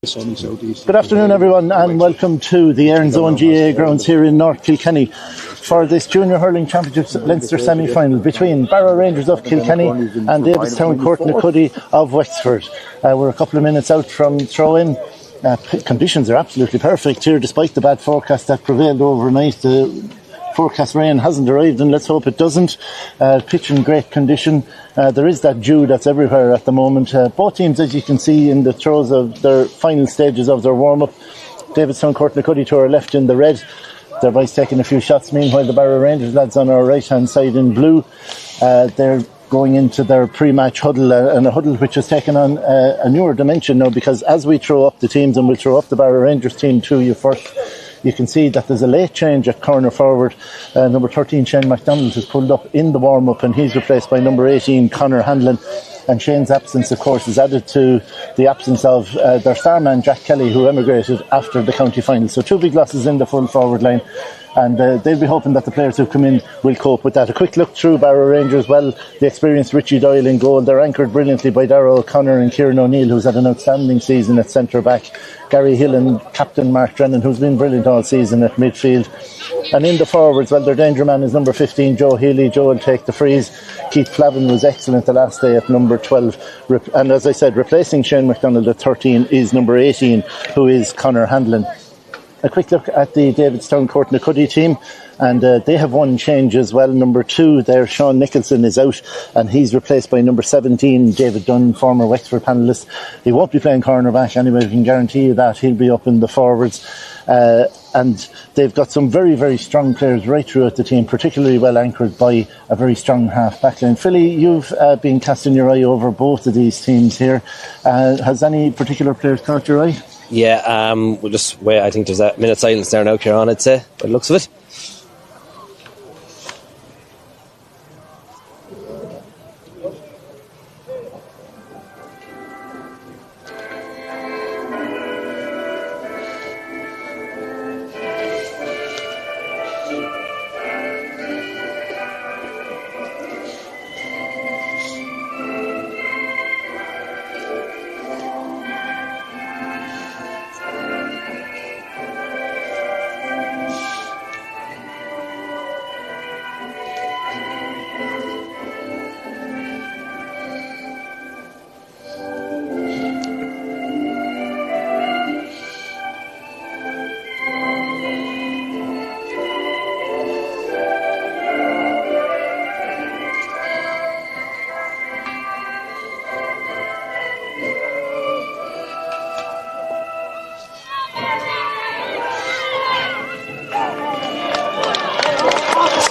Good afternoon, everyone, and welcome to the Erin's Own GAA grounds here in North Kilkenny for this Junior Hurling Championships Leinster semi-final between Barrow Rangers of Kilkenny and Davidstown Courtnacoody of Wexford. We're a couple of minutes out from throw-in. Conditions are absolutely perfect here, despite the bad forecast that prevailed overnight. The forecast rain hasn't arrived, and let's hope it doesn't. Pitch in great condition. There is that dew that's everywhere at the moment. Both teams, as you can see, in the throes of their final stages of their warm-up. Davidstown Courtnacoody to our left in the red. Their boys taking a few shots. Meanwhile, the Barrow Rangers lads on our right-hand side in blue. They're going into their pre-match huddle, and a huddle which has taken on a newer dimension now, because as we throw up the teams, and we'll throw up the Barrow Rangers team to you first, you can see that there's a late change at corner forward. Number 13, Shane MacDonald, has pulled up in the warm-up, and he's replaced by number 18, Conor Hanlon. And Shane's absence, of course, is added to the absence of their star man, Jack Kelly, who emigrated after the county final. So two big losses in the full forward line. And they'll be hoping that the players who come in will cope with that. A quick look through Barrow Rangers. Well, the experienced Richie Doyle in goal. They're anchored brilliantly by Darragh O'Connor and Kieran O'Neill, who's had an outstanding season at centre back. Gary Hill and captain Mark Drennan, who's been brilliant all season at midfield. And in the forwards, well, their danger man is number 15, Joe Healy. Joe will take the frees. Keith Flavin was excellent the last day at number 12. And as I said, replacing Shane MacDonald at 13 is number 18, who is Conor Hanlon. A quick look at the Davidstown Courtnacoody team, and they have one change as well. Number 2 there, Sean Nicholson, is out, and he's replaced by number 17, David Dunn, former Wexford panellist. He won't be playing cornerback anyway, we can guarantee you that. He'll be up in the forwards. And they've got some very, very strong players right throughout the team, particularly well anchored by a very strong half backline. Philly, you've been casting your eye over both of these teams here. Has any particular players caught your eye? Yeah, we'll just wait. I think there's a minute silence there now, Kieran, I'd say, by the looks of it.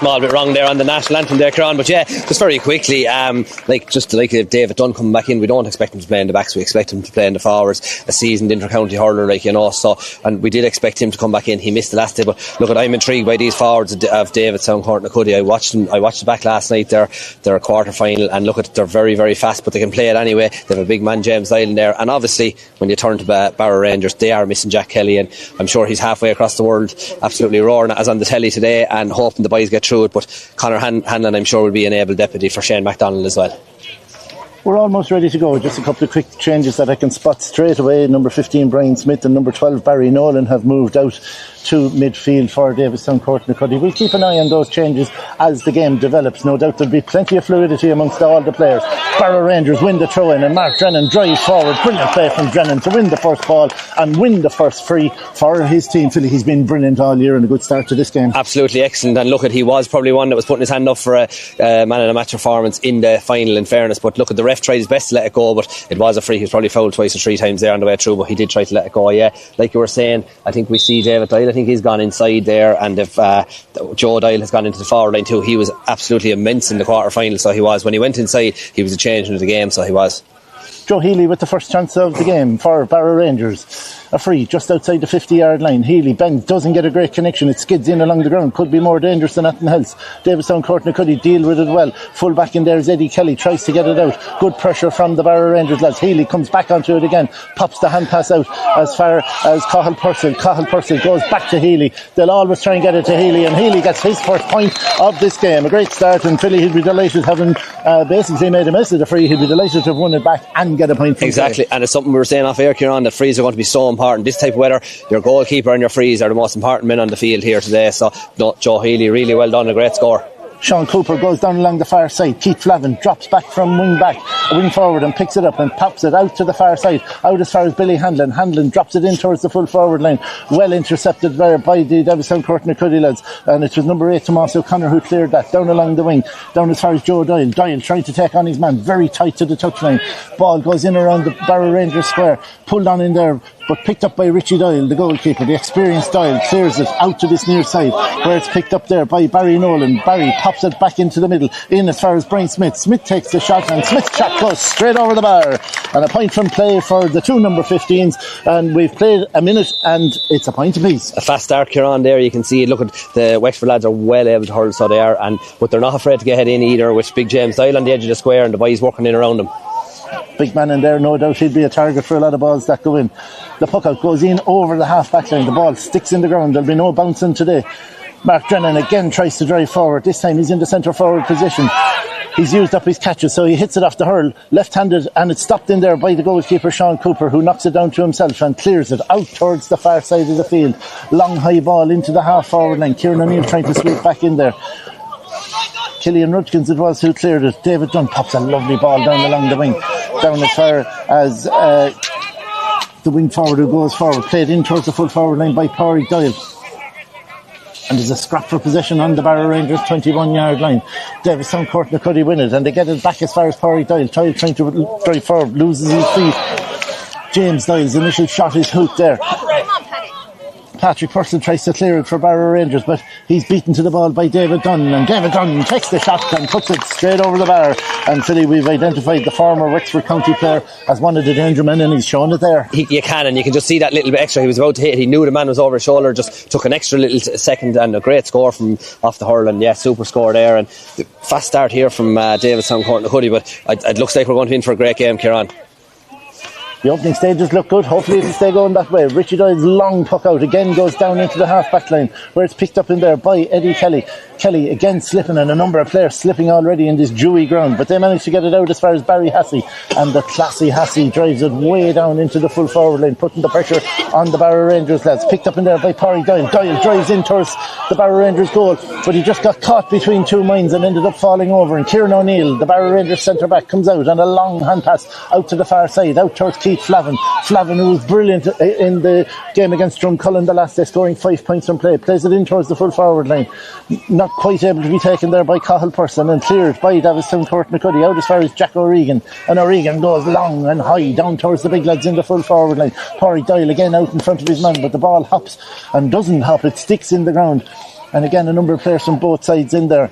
Small bit wrong there on the national anthem there, Kieran, but yeah, just very quickly, like David Dunn coming back in, we don't expect him to play in the backs, we expect him to play in the forwards. A seasoned inter-county hurler, so, and we did expect him to come back in. He missed the last day, but look, I'm intrigued by these forwards of Davidstown Courtnacoody. I watched the back last night. They're a quarter final, and look, they're very, very fast, but they can play it anyway. They have a big man, James Island, there, and obviously when you turn to Barrow Rangers, they are missing Jack Kelly, and I'm sure he's halfway across the world absolutely roaring as on the telly today, and hoping the boys get through it. But Conor Hanlon, I'm sure, will be an able deputy for Shane MacDonald as well. We're almost ready to go. Just a couple of quick changes that I can spot straight away. Number 15, Brian Smith, and number 12, Barry Nolan, have moved out to midfield for Davidstown Courtnacoody. We'll keep an eye on those changes as the game develops. No doubt there'll be plenty of fluidity amongst all the players. Barrow Rangers win the throw-in, and Mark Drennan drives forward. Brilliant play from Drennan to win the first ball and win the first free for his team. Philly, he's been brilliant all year and a good start to this game. Absolutely excellent, and look, he was probably one that was putting his hand up for a man in a match performance in the final, in fairness. But look, the ref tried his best to let it go, but it was a free. He was probably fouled twice or three times there on the way through, but he did try to let it go. Yeah, like you were saying, I think we see David Doyle. I think he's gone inside there, and if Joe Doyle has gone into the forward line too, he was absolutely immense in the quarter final. So he was, when he went inside, he was a change into the game. So he was. Joe Healy with the first chance of the game for Barrow Rangers. a free just outside the 50-yard line. Healy bends, doesn't get a great connection. It skids in along the ground. Could be more dangerous than anything else. Davidstown Courtney deal with it well. Full back in there is Eddie Kelly. Tries to get it out. Good pressure from the Barrow Rangers lads. Healy comes back onto it again. Pops the hand pass out as far as Cathal Purcell. Cathal Purcell goes back to Healy. They'll always try and get it to Healy, and Healy gets his first point of this game. A great start, and Philly, he'd be delighted having basically made a mess of the free. He'd be delighted to have won it back and get a point from exactly there. And it's something we were saying off air, Kieran, that frees are going to be so important. This type of weather, your goalkeeper and your frees are the most important men on the field here today. So Joe Healy, really well done, a great score. Sean Cooper goes down along the far side. Keith Flavin drops back from wing forward and picks it up and pops it out to the far side, out as far as Billy Hanlon. Hanlon drops it in towards the full forward line. Well intercepted there by the Davidstown Courtney lads, and it was number 8 Tomas O'Connor who cleared that down along the wing, down as far as Joe Doyle. Doyle trying to take on his man, very tight to the touchline. Ball goes in around the Barrow Rangers square, pulled on in there, but picked up by Richie Doyle, the goalkeeper. The experienced Doyle clears it out to this near side, where it's picked up there by Barry Nolan. Barry pops it back into the middle, in as far as Brian Smith. Smith takes the shot, and Smith's shot goes straight over the bar. And a point from play for the two number 15s, and we've played a minute, and it's a point apiece. A fast start, Kieran, there. You can see it. Look at the Wexford lads are well able to hurl, so they are, but they're not afraid to get in either, with big James Doyle on the edge of the square and the boys working in around them. Big man in there, no doubt he'd be a target for a lot of balls that go in. The puck out goes in over the half back line. The ball sticks in the ground. There'll be no bouncing today. Mark Drennan again tries to drive forward. This time he's in the centre forward position. He's used up his catches, so he hits it off the hurl, left-handed, and it's stopped in there by the goalkeeper Sean Cooper, who knocks it down to himself and clears it out towards the far side of the field. Long high ball into the half forward line. Kieran O'Neill trying to sweep back in there. Killian Rudkins it was who cleared it. David Dunn pops a lovely ball down along the wing, down as far as the wing forward who goes forward, played in towards the full forward line by Pádraig Doyle. And there's a scrap for possession on the Barrow Rangers 21-yard line. Davidstown Courtney win it, and they get it back as far as Pádraig Doyle. Doyle trying to drive forward, loses his feet. James Doyle's initial shot is hooked there. Patrick Purcell tries to clear it for Barrow Rangers, but he's beaten to the ball by David Dunn, and David Dunn takes the shot and puts it straight over the bar. And Philly, we've identified the former Wexford County player as one of the danger men, and he's shown it there. You can just see that little bit extra. He was about to hit. He knew the man was over his shoulder, just took an extra little second, and a great score from off the hurl, and super score there. And the fast start here from Davidstown Courtney, but it looks like we're going to be in for a great game, Kieran. The opening stages look good. Hopefully it'll stay going that way. Richie Doyle's long puck out again goes down into the half back line, where it's picked up in there by Eddie Kelly. Kelly again slipping, and a number of players slipping already in this dewy ground, but they managed to get it out as far as Barry Hassey, and the classy Hassey drives it way down into the full forward line, putting the pressure on the Barrow Rangers lads. Picked up in there by Pádraig Doyle. Doyle drives in towards the Barrow Rangers goal, but he just got caught between two mines and ended up falling over. And Kieran O'Neill, the Barrow Rangers centre back, comes out and a long hand pass out to the far side, out towards Keith Flavin. Flavin, who was brilliant in the game against Drumcullen the last day, scoring 5 points from play, plays it in towards the full forward line. Not quite able to be taken there by Cathal Purcell, and cleared by Davidstown Courtney out as far as Jack O'Regan. And O'Regan goes long and high down towards the big lads in the full forward line. Pádraig Doyle again out in front of his man, but the ball hops and doesn't hop, it sticks in the ground. And again, a number of players from both sides in there.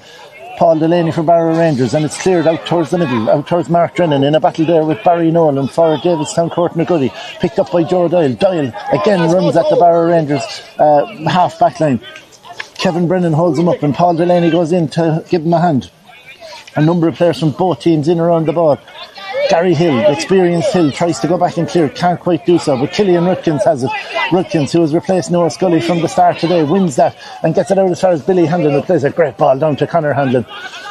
Paul Delaney for Barrow Rangers, and it's cleared out towards the middle, out towards Mark Drennan, in a battle there with Barry Nolan for Davidstown Courtney, picked up by Joe Doyle. Doyle again runs at the Barrow Rangers half back line. Kevin Brennan holds him up, and Paul Delaney goes in to give him a hand. A number of players from both teams in around the ball. Gary Hill, experienced Hill, tries to go back and clear, can't quite do so, but Killian Rudkins has it. Rudkins, who has replaced Noah Scully from the start today, wins that and gets it out as far as Billy Hanlon, who plays a great ball down to Conor Hanlon.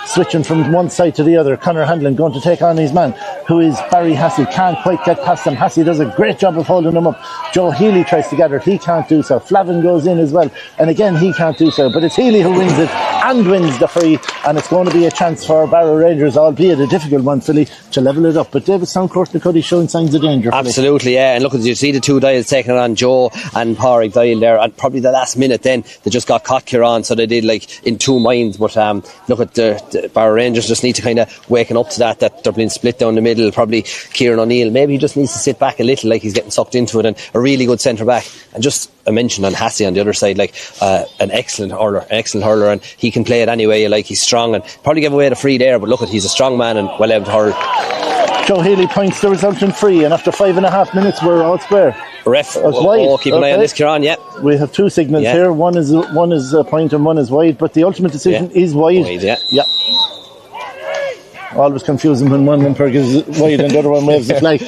Switching from one side to the other, Conor Hanlon going to take on his man, who is Barry Hassey. Can't quite get past him. Hassey does a great job of holding him up. Joe Healy tries to get it, he can't do so. Flavin goes in as well, and again he can't do so, but it's Healy who wins it and wins the free, and it's going to be a chance for Barrow Rangers, albeit a difficult one, Philly, to level it up. But Davidstown Courtney showing signs of danger. Absolutely, yeah. And look, you see the two Doyles taking on Joe and Pádraig Doyle there, and probably the last minute then they just got caught, Kieran, so they did like in two minds. But look at the Barrow Rangers just need to kind of waken up to that they're being split down the middle. Probably Kieran O'Neill, maybe he just needs to sit back a little, like he's getting sucked into it, and a really good centre back. And just a mention on Hassey on the other side, like an excellent hurler, and he can play it anyway. Like, he's strong, and probably gave away the free there, but look, he's a strong man and well able to hurl. Joe Healy points the resultant free, and after 5.5 minutes we're all square. Ref, wide. keep an eye on this, Kieran. Yeah, we have two signals here. One is a point and one is wide, but the ultimate decision is wide. Yeah. Always confusing when one umpire gives wide and the other one waves the flag.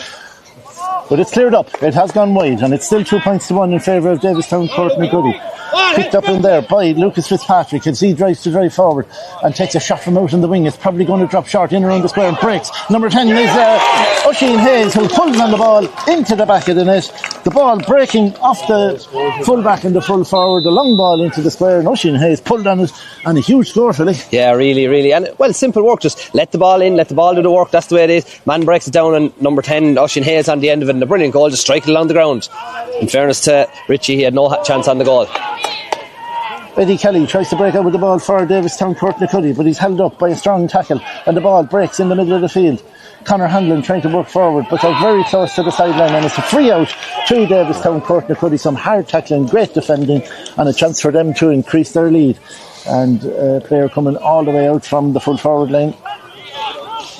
But it's cleared up. It has gone wide, and it's still 2-1 in favour of Davistown Courtnagoody. Picked up in there by Lucas Fitzpatrick as he drives to drive forward and takes a shot from out in the wing. It's probably going to drop short in around the square and breaks. Number 10 is Oisin Hayes, who pulls on the ball into the back of the net. The ball breaking off the full back and the full forward. The long ball into the square, and Oisin Hayes pulled on it, and a huge score for it. Yeah, really. And, well, simple work. Just let the ball in, let the ball do the work. That's the way it is. Man breaks it down, and number 10, Oisin Hayes, on the end of it, and a brilliant goal. Just strike it along the ground. In fairness to Richie, he had no chance on the goal. Eddie Kelly tries to break out with the ball for Davistown Courtnagoody, but he's held up by a strong tackle, and the ball breaks in the middle of the field. Conor Hanlon trying to work forward, but they're very close to the sideline, and it's a free out to Davistown Courtnagoody. Some hard tackling, great defending, and a chance for them to increase their lead. And a player coming all the way out from the full forward line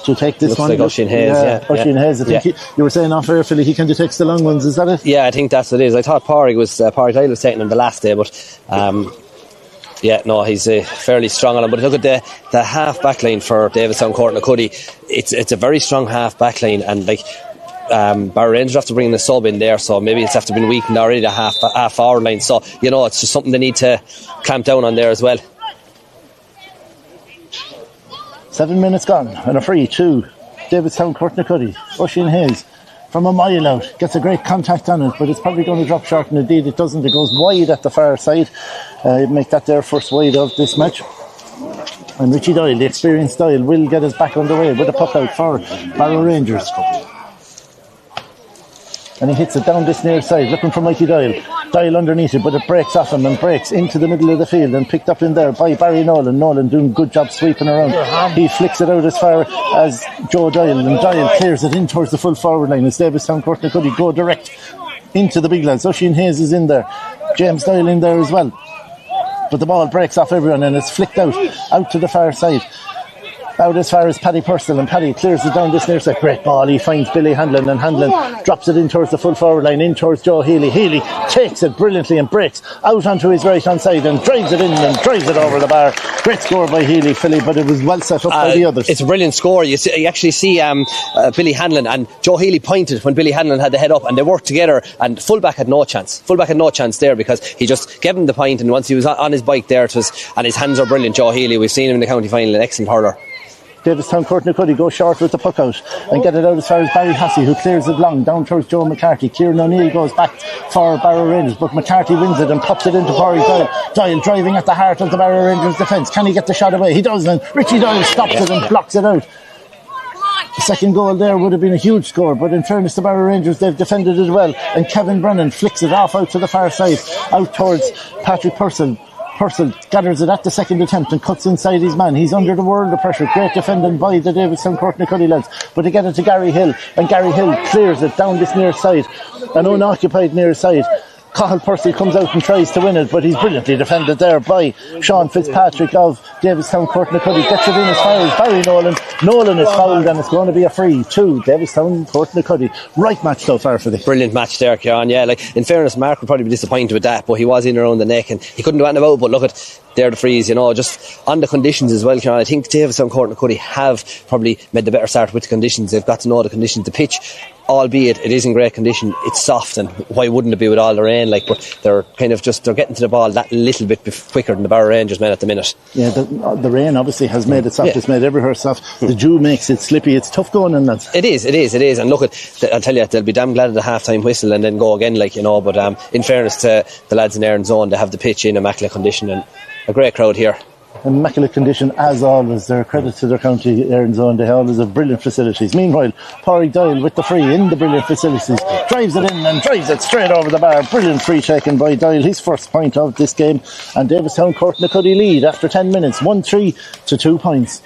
to take this. Looks one. Like Oisin Hayes, Oisin Hayes, I think you were saying off air, Philly, he can detect the long ones, is that it? Yeah, I think that's what it is. I thought Pádraig was taking him the last day, but he's fairly strong on him. But look at the half back line for Davistown Courtnagoody. It's a very strong half back line, and Barrow Rangers have to bring the sub in there, so maybe it's after been weakened already, the half forward line. So it's just something they need to clamp down on there as well. 7 minutes gone, and a free to Davistown Courtnagoody. Oisin Hayes from a mile out gets a great contact on it, but it's probably going to drop short, and indeed it doesn't. It goes wide at the far side. Make that their first wide of this match. And Richie Doyle, the experienced Doyle, will get us back underway with a puck out for Barrow Rangers. And he hits it down this near side, looking for Mikey Doyle. Doyle underneath it, but it breaks off him and breaks into the middle of the field, and picked up in there by Barry Nolan. Nolan doing a good job sweeping around. He flicks it out as far as Joe Doyle, and Doyle clears it in towards the full forward line. It's Davistown Courtnagoody go direct into the big lads. Oisin Hayes is in there. James Doyle in there as well. But the ball breaks off everyone, and it's flicked out to the far side. Out as far as Paddy Purcell, and Paddy clears it down this near side. Great ball, he finds Billy Hanlon, and Hanlon drops it in towards the full forward line, in towards Joe Healy. Healy takes it brilliantly and breaks out onto his right hand side and drives it in and drives it over the bar. Great score by Healy, Philly, but it was well set up by the others. It's a brilliant score. You actually see Billy Hanlon and Joe Healy pointed when Billy Hanlon had the head up, and they worked together, and fullback had no chance. Fullback had no chance there, because he just gave him the point, and once he was on his bike there, and his hands are brilliant. Joe Healy, we've seen him in the county final, an excellent hurler. Davistown Courtnagoody go short with the puck out and get it out as far as Barry Hussey, who clears it long down towards Joe McCarthy. Kieran O'Neill goes back for Barrow Rangers, but McCarthy wins it and pops it into Pádraig Doyle. Doyle driving at the heart of the Barrow Rangers defence. Can he get the shot away? He does, and Richie Doyle stops it and blocks it out. The second goal there would have been a huge score, but in fairness to Barrow Rangers, they've defended it well, and Kevin Brennan flicks it off out to the far side, out towards Patrick Purcell. Purcell gathers it at the second attempt and cuts inside his man. He's under the world of pressure. Great defending by the Davistown Courtnagoody lads. But they get it to Gary Hill, and Gary Hill clears it down this near side, an unoccupied near side. Cathal Purcell comes out and tries to win it, but he's brilliantly defended there by Sean Fitzpatrick of Davistown Courtnagoody. Gets it in as far as Barry Nolan. Nolan is fouled, and it's going to be a free to Davistown Courtnagoody. Right match so far for them. Brilliant match there, Kieran. Yeah, in fairness, Mark would probably be disappointed with that, but he was in around the neck and he couldn't do anything about it. But look at they're the frees, just on the conditions as well, Kieran. I think Davistown Courtnagoody have probably made the better start with the conditions. They've got to know the conditions. The pitch, albeit it is in great condition, it's soft, and why wouldn't it be with all the rain? But they're kind of they're getting to the ball that little bit quicker than the Barrow Rangers men at the minute. Yeah, the rain obviously has made it soft. Yeah. It's made everywhere soft. The dew makes it slippy. It's tough going in that. It is. And look, I'll tell you, they'll be damn glad at the half-time whistle and then go again, but in fairness to the lads in Erin's Own, they have the pitch in immaculate condition and a great crowd here. Immaculate condition as always. They're a credit to their county Erin's Own. They always have brilliant facilities. Meanwhile, Pádraig Doyle with the free in the brilliant facilities drives it in and drives it straight over the bar. Brilliant free taken by Doyle, his first point of this game, and Davistown Courtnagoody lead after 10 minutes 1-3 to 2 points.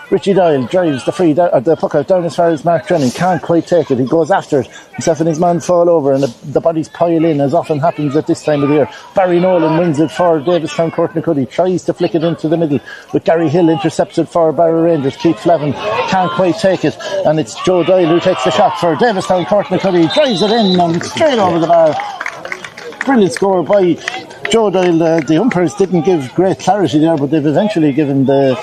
Richie Doyle drives the free the puck out down as far as Mark Drennan, can't quite take it. He goes after it. Himself and his man fall over, and the bodies pile in, as often happens at this time of the year. Barry Nolan wins it for Davistown Courtnacoody, tries to flick it into the middle, but Gary Hill intercepted for Barrow Rangers. Keith Flavin can't quite take it, and it's Joe Doyle who takes the shot for Davistown Courtnacoody, drives it in and straight over the bar. Brilliant score by Joe Doyle. The umpires didn't give great clarity there, but they've eventually given the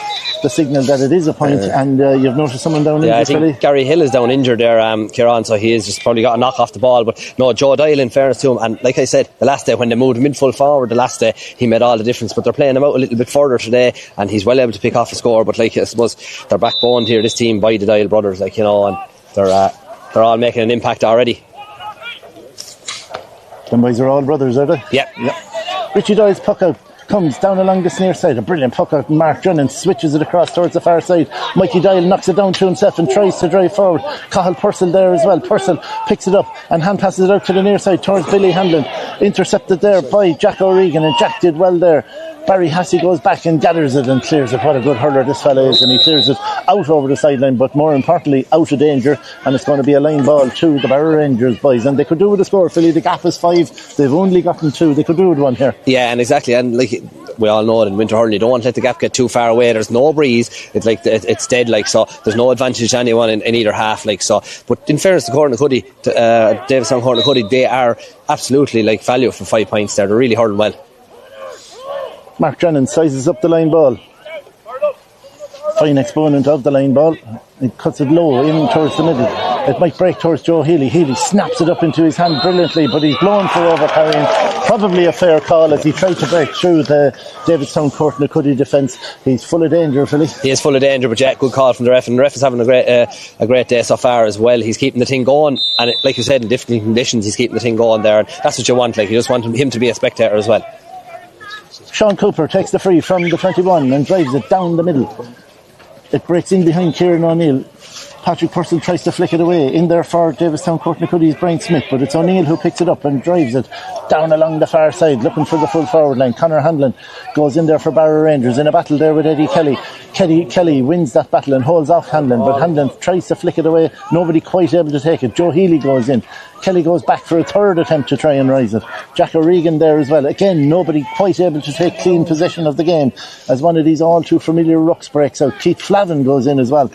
signal that it is a point, and you've noticed someone down injured. I think Gary Hill is down injured there, Kieran, so he has just probably got a knock off the ball. But no, Joe Doyle, in fairness to him, and like I said, the last day when they moved him in full forward, the last day he made all the difference. But they're playing him out a little bit further today, and he's well able to pick off the score. But like I suppose they're backboned here, this team by the Doyle brothers, like, you know, and they're all making an impact already. Them boys are all brothers, are they? Yeah. Richie Doyle's puck out comes down along this near side. A brilliant puck out. Mark Drennan switches it across towards the far side. Mikey Doyle knocks it down to himself and tries to drive forward. Cathal Purcell there as well. Purcell picks it up and hand passes it out to the near side towards Billy Hamlin. Intercepted there by Jack O'Regan, and Jack did well there. Barry Hassey goes back and gathers it and clears it. What a good hurler this fella is, and he clears it out over the sideline, but more importantly out of danger, and it's going to be a line ball to the Barrow Rangers boys, and they could do with a score, Philly. The gap is 5, they've only gotten 2, they could do with one here. Yeah, and exactly, and like we all know, in winter hurling you don't want to let the gap get too far away. There's no breeze, it's like it's dead, like, so there's no advantage to anyone in either half, like, so. But in fairness to Courtnacoody, Davistown Courtnacoody, they are absolutely like value for 5 points there. They're really hurling well. Mark Drennan sizes up the line ball. Fine exponent of the line ball. He cuts it low in towards the middle. It might break towards Joe Healy. Healy snaps it up into his hand brilliantly, but he's blown for overcarrying. Probably a fair call as he tried to break through the Davistown Courtnacoody defence. He's full of danger, Philly. He is full of danger, but yeah, good call from the ref, and the ref is having a great day so far as well. He's keeping the thing going, and like you said, in different conditions he's keeping the thing going there, and that's what you want. Like, you just want him to be a spectator as well. Sean Cooper takes the free from the 21 and drives it down the middle. It breaks in behind Kieran O'Neill. Patrick Purcell tries to flick it away. In there for Davistown Courtnacoody's Brian Smith, but it's O'Neill who picks it up and drives it down along the far side, looking for the full forward line. Conor Hanlon goes in there for Barrow Rangers in a battle there with Eddie Kelly. Kelly wins that battle and holds off Hanlon, but Hanlon tries to flick it away. Nobody quite able to take it. Joe Healy goes in. Kelly goes back for a third attempt to try and rise it. Jack O'Regan there as well. Again, nobody quite able to take clean possession of the game as one of these all too familiar rucks breaks out. Keith Flavin goes in as well.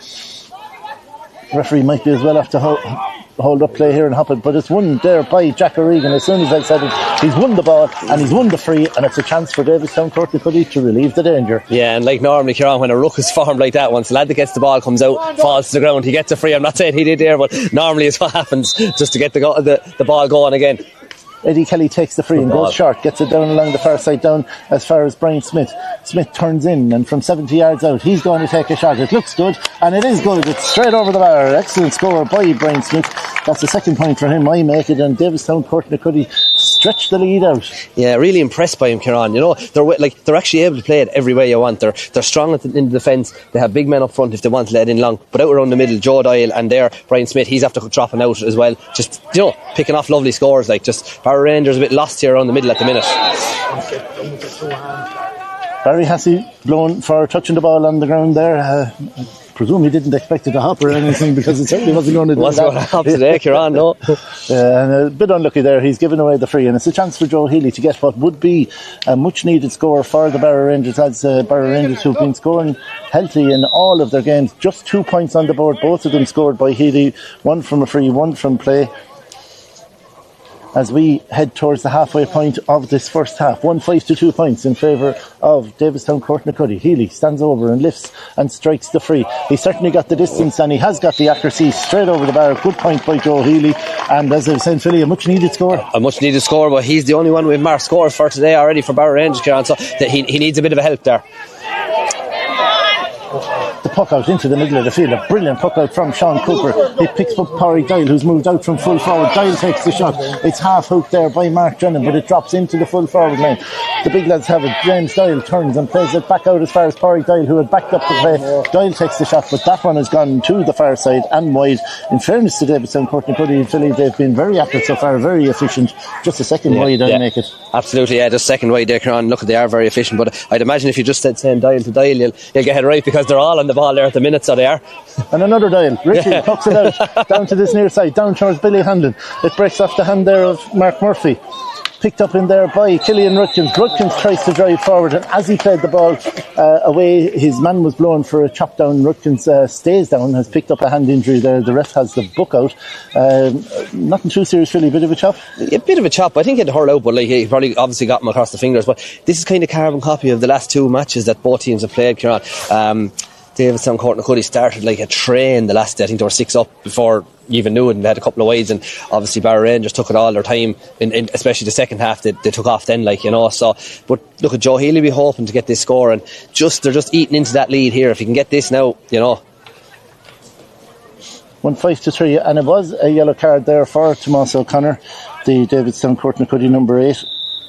Referee might be as well have to hold up play here and hop it, but it's won there by Jack O'Regan. As soon as I said it, he's won the ball and he's won the free, and it's a chance for Davistown Courtnacoody to relieve the danger. Yeah, and like normally, Kieran, when a ruck is formed like that, once the lad that gets the ball comes out, falls to the ground, he gets a free. I'm not saying he did there, but normally it's what happens, just to get the ball going again. Eddie Kelly takes the free and goes short, gets it down along the far side, down as far as Brian Smith. Smith turns in, and from 70 yards out he's going to take a shot. It looks good, and it is good. It's straight over the bar. Excellent score by Brian Smith. That's the second point for him. I make it, and Davistown Courtnacoody stretch the lead out. Yeah, really impressed by him, Kieran. You know, they're actually able to play it every way you want. They're strong in the defence. They have big men up front if they want to let it in long, but out around the middle, Joe Doyle and there Brian Smith, he's after dropping out as well, just, you know, picking off lovely scores. Like, just Barrow Rangers a bit lost here around the middle at the minute. Barry Hassey blown for touching the ball on the ground there. Presume he didn't expect it to hop or anything, because it certainly wasn't going to do that. Wasn't going to hop today, Kieran, no. And a bit unlucky there. He's given away the free, and it's a chance for Joe Healy to get what would be a much needed score for the Barrow Rangers, as Barrow Rangers, who've been scoring healthy in all of their games. Just 2 points on the board, both of them scored by Healy, one from a free, one from play. As we head towards the halfway point of this first half, 1-5 to 2 points in favour of Davistown Courtnacoody. Healy stands over and lifts and strikes the free. He certainly got the distance, and he has got the accuracy straight over the bar. Good point by Joe Healy, and as I was saying, Philly, a much needed score. A much needed score, but he's the only one with marked scores for today already for Barrow Rangers, Kieran, so that he needs a bit of a help there. The puck out into the middle of the field. A brilliant puck out from Sean Cooper. He picks up Parry Doyle, who's moved out from full forward. Doyle takes the shot. It's half hooked there by Mark Drennan, but it drops into the full forward line. The big lads have it. James Doyle turns and plays it back out as far as Parry Doyle, who had backed up the play. Doyle takes the shot, but that one has gone to the far side and wide. In fairness to Davistown Courtnacoody and Philly, they've been very active so far, very efficient. Just a second wide, I make it. Absolutely, yeah, just second wide there, Kieran. Look, they are very efficient, but I'd imagine if you just said saying Doyle to Doyle, you'll get it right, because they're all on the ball there at the minute, so they are. And another dial. Richie pucks it out down to this near side, down towards Billy Hanlon. It breaks off the hand there of Mark Murphy. Picked up in there by Killian Rudkins. Rudkins tries to drive forward, and as he played the ball away, his man was blown for a chop down. Rudkins stays down, has picked up a hand injury there. The ref has the book out. Nothing too serious, really. Bit of a chop? A bit of a chop. I think he'd hurl out, but he probably obviously got him across the fingers. But this is kind of carbon copy of the last two matches that both teams have played, Kieran. Davidstown Courtnacoody started like a train the last day. I think they were 6 up before you even knew it, and they had a couple of wides, and obviously Barrow Rangers took it all their time, in especially the second half. They took off then, so. But look at Joe Healy be hoping to get this score, and they're just eating into that lead here. If you can get this now, 1-5-3, and it was a yellow card there for Tomas O'Connor, the Davidstown Courtnacoody number 8.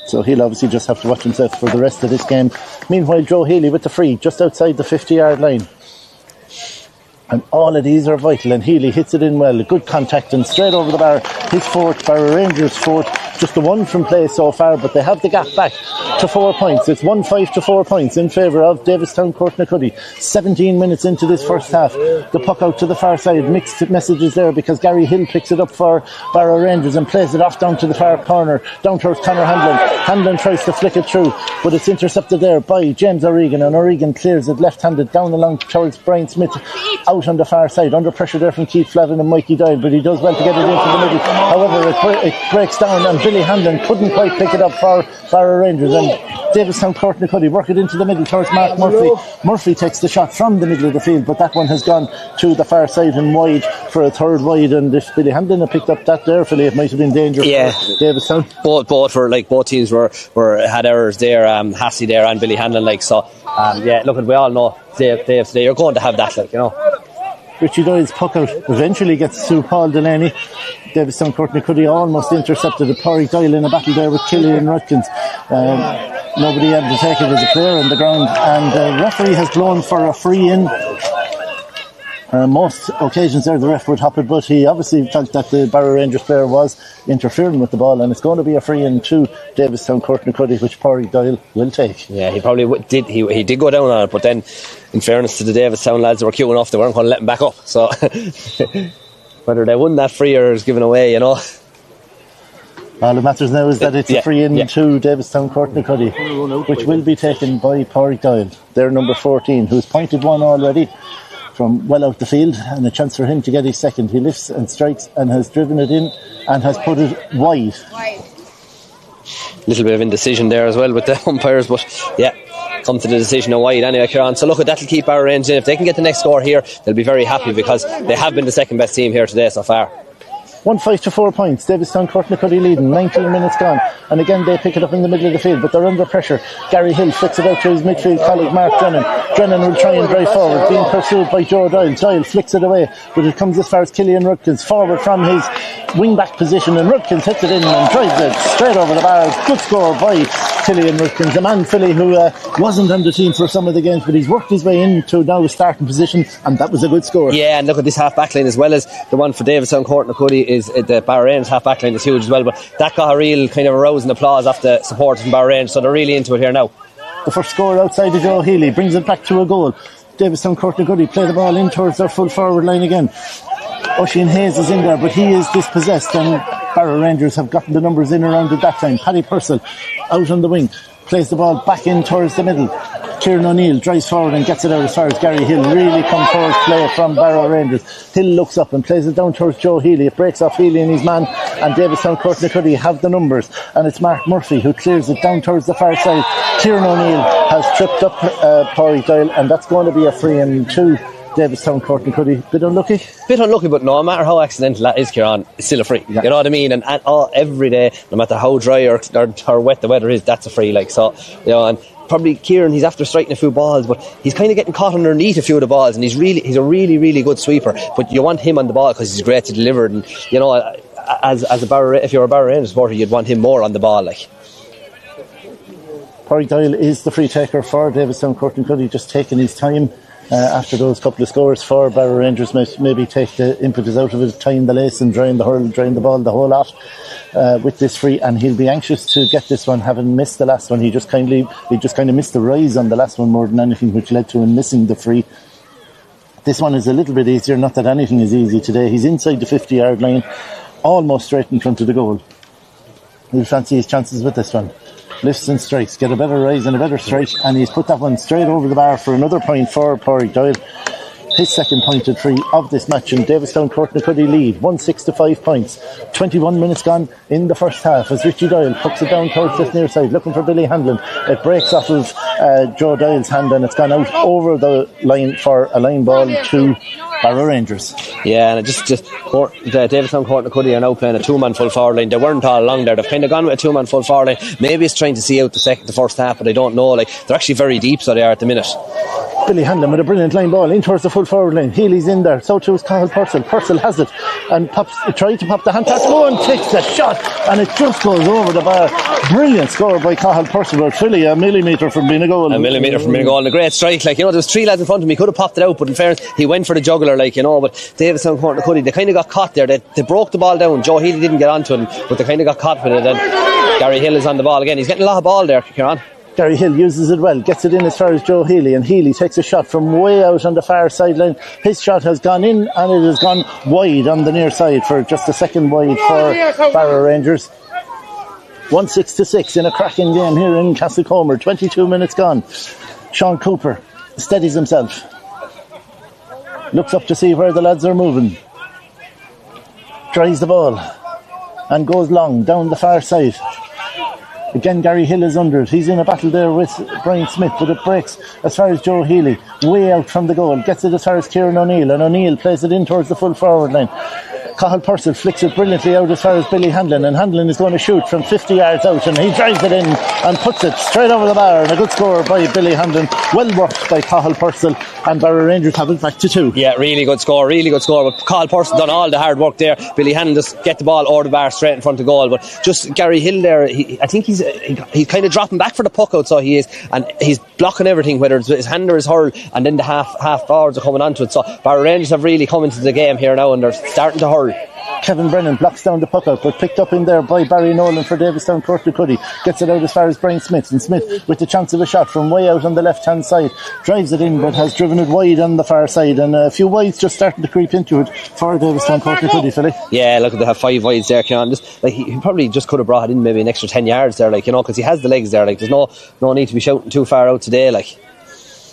So he'll obviously just have to watch himself for the rest of this game. Meanwhile, Joe Healy with the free just outside the 50-yard line. And all of these are vital, and Healy hits it in well. Good contact and straight over the bar. His fourth, Barrow Rangers' fourth. Just the one from play so far, but they have the gap back to 4 points. It's 1-5 to 4 points in favour of Davidstown Courtnacoody. 17 minutes into this first half. The puck out to the far side. Mixed messages there because Gary Hill picks it up for Barrow Rangers and plays it off down to the far corner, down towards Conor Hanlon. Hanlon tries to flick it through, but it's intercepted there by James O'Regan, and O'Regan clears it left-handed down along towards Brian Smith, out on the far side. Under pressure there from Keith Flavin and Mikey Doyle, but he does well to get it into the middle. However, it breaks down, and Billy Hanlon couldn't quite pick it up for Barrow Rangers, and Davidstown Courtnacoody work it into the middle towards Mark Murphy. Murphy takes the shot from the middle of the field, but that one has gone to the far side and wide for a third wide, and if Billy Hanlon had picked up that there, Philly, it might have been dangerous for Davidstown. Both teams had errors there, Hassey there and Billy Hanlon, look, we all know they're going to have that, Richie Doyle's puck out eventually gets to Paul Delaney. Davidstown Courtnacoody almost intercepted a Pádraig Doyle in a battle there with Killian Rudkins. Nobody had to take it as a player on the ground, and the referee has blown for a free in. Most occasions there the ref would hop it, but he obviously felt that the Barrow Rangers player was interfering with the ball, and it's going to be a free in to Davidstown Courtnacoody, which Pádraig Doyle will take. Yeah, he probably did. He did go down on it, but then in fairness to the Davidstown lads that were queuing off, they weren't going to let him back up, so whether they won that free or is given away, All that matters now is that it's a free in to Davidstown Courtnacoody, which will be taken by Pádraig Doyle, their number 14, who's pointed one already from well out the field, and a chance for him to get his second. He lifts and strikes and has driven it in and has put it wide. Little bit of indecision there as well with the umpires, but come to the decision of wide anyway, Kieran. So look, that'll keep Barrow Rangers in. If they can get the next score here, they'll be very happy because they have been the second best team here today so far. 1-5 to 4 points. Davidstown Courtnacoody leading. 19 minutes gone. And again, they pick it up in the middle of the field, but they're under pressure. Gary Hill flicks it out to his midfield colleague, Mark Drennan. Drennan will try and drive forward, being pursued by Joe Doyle. Doyle flicks it away, but it comes as far as Killian Rudkins, forward from his wing-back position, and Rudkins hits it in and drives it straight over the bars. Good score by Killian Rudkins, a man, Philly, who wasn't on the team for some of the games, but he's worked his way into now a starting position, and that was a good score. Yeah, and look at this half-back line as well as the one for Davidstown Courtnacoody is the Barrow Rangers half-back line is huge as well, but that got a real kind of arousing applause off the supporters from Barrow Rangers, so they're really into it here now. The first score outside of Joe Healy brings it back to a goal. Davidstown Courtnacoody play the ball in towards their full forward line again. Oisin Hayes is in there, but he is dispossessed, and Barrow Rangers have gotten the numbers in around at that time. Paddy Purcell out on the wing, plays the ball back in towards the middle. Kieran O'Neill drives forward and gets it out as far as Gary Hill. Really come forward play from Barrow Rangers. Hill looks up and plays it down towards Joe Healy. It breaks off Healy and his man, and Davidstown Courtnacoody have the numbers, and it's Mark Murphy who clears it down towards the far side. Kieran O'Neill has tripped up Pádraig Doyle, and that's going to be a free in to Davidstown Courtnacoody. Bit unlucky? Bit unlucky, but no matter how accidental that is, Kieran, it's still a free. Yeah. You know what I mean? And every day, no matter how dry or wet the weather is, that's a free. And probably Kieran, he's after striking a few balls, but he's kind of getting caught underneath a few of the balls, and he's a really, really good sweeper. But you want him on the ball because he's great to deliver, and as if you're a Barrow Rangers supporter, you'd want him more on the ball. Pádraig Doyle is the free taker for Davidstown Courtnacoody, just taking his time. After those couple of scores for Barrow Rangers, maybe take the impetus out of it, tying the lace and drying the hurl, drying the ball, the whole lot with this free, and he'll be anxious to get this one, having missed the last one. He just kind of missed the rise on the last one more than anything, which led to him missing the free. This one is a little bit easier, not that anything is easy today. He's inside the 50-yard line, almost straight in front of the goal. He'll fancy his chances with this one. Lifts and strikes, get a better rise and a better strike, and he's put that one straight over the bar for another point for Pádraig Doyle. His second pointed free of this match, and Davistown Courtnacoody lead 1-6 to 5 points. 21 minutes gone in the first half as Richie Doyle pucks it down towards this near side, looking for Billy Hanlon. It breaks off of Joe Doyle's hand, and it's gone out over the line for a line ball to Barrow Rangers. Yeah, and Davistown Courtnacoody are now playing a two-man full forward line. They weren't all along there. They've kind of gone with a two-man full forward line. Maybe it's trying to see out the first half, but I don't know. Like, they're actually very deep, so they are at the minute. Billy Hanlon with a brilliant line ball in towards the full forward line. Healy's in there, so too is Cathal Purcell. Purcell has it and tried to pop the hand pass. Oh, and takes the shot, and it just goes over the bar. Brilliant score by Cathal Purcell, but really a millimetre from being a goal. A millimetre from being a goal, and a great strike. Like, there was three lads in front of him. He could have popped it out, but in fairness, he went for the jugular, but Davistown Courtnacoody, they kind of got caught there. They broke the ball down. Joe Healy didn't get onto it, but they kind of got caught with it, and Gary Hill is on the ball again. He's getting a lot of ball there, Kieran. Gary Hill uses it well, gets it in as far as Joe Healy, and Healy takes a shot from way out on the far sideline. His shot has gone in, and it has gone wide on the near side for just a second wide for Barrow Rangers. 1-6 to 6 in a cracking game here in Castlecomer. 22 minutes gone. Sean Cooper steadies himself, looks up to see where the lads are moving, drives the ball and goes long down the far side. Again, Gary Hill is under it. He's in a battle there with Brian Smith, but it breaks as far as Joe Healy, way out from the goal. Gets it as far as Kieran O'Neill, and O'Neill plays it in towards the full forward line. Cathal Purcell flicks it brilliantly out as far as Billy Hanlon, and Hanlon is going to shoot from 50 yards out, and he drives it in and puts it straight over the bar, and a good score by Billy Hanlon. Well worked by Cathal Purcell, and Barrow Rangers have it back to 2. Yeah, really good score. But Cathal Purcell done all the hard work there. Billy Hanlon just get the ball over the bar straight in front of goal, but just Gary Hill there, I think he's kind of dropping back for the puck out, so he is, and he's blocking everything, whether it's his hand or his hurl, and then the half forwards are coming onto it. So Barrow Rangers have really come into the game here now, and they're starting to hurl. Kevin Brennan blocks down the puck out, but picked up in there by Barry Nolan for Davistown Courtnacoody. Gets it out as far as Brian Smith, and Smith with the chance of a shot from way out on the left hand side, drives it in but has driven it wide on the far side, and a few wides just starting to creep into it for Davistown Courtnacoody, Philly. Yeah, look, they have 5 wides there, Ciaran. He probably just could have brought it in maybe an extra 10 yards there, because he has the legs there. There's no need to be shouting too far out today.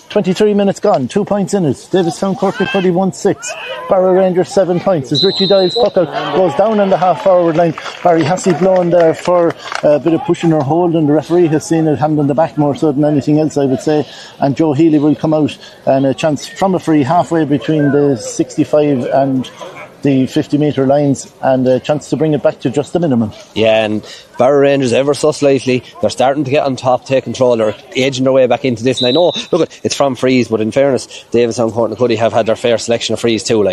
23 minutes gone, 2 points in it. Davistown Courtnacoody 1-6. Barrow Rangers 7 points. As Richie Doyle's puck out goes down on the half forward line. Barry Hassey blowing there for a bit of pushing or holding. The referee has seen it, hand on the back more so than anything else, I would say. And Joe Healy will come out, and a chance from a free halfway between the 65 and the 50 metre lines, and a chance to bring it back to just the minimum. Yeah, and Barrow Rangers ever so slightly, they're starting to get on top, take control, they're edging their way back into this, and I know, look, it's from frees, but in fairness, Davistown Courtnacoody have had their fair selection of frees too,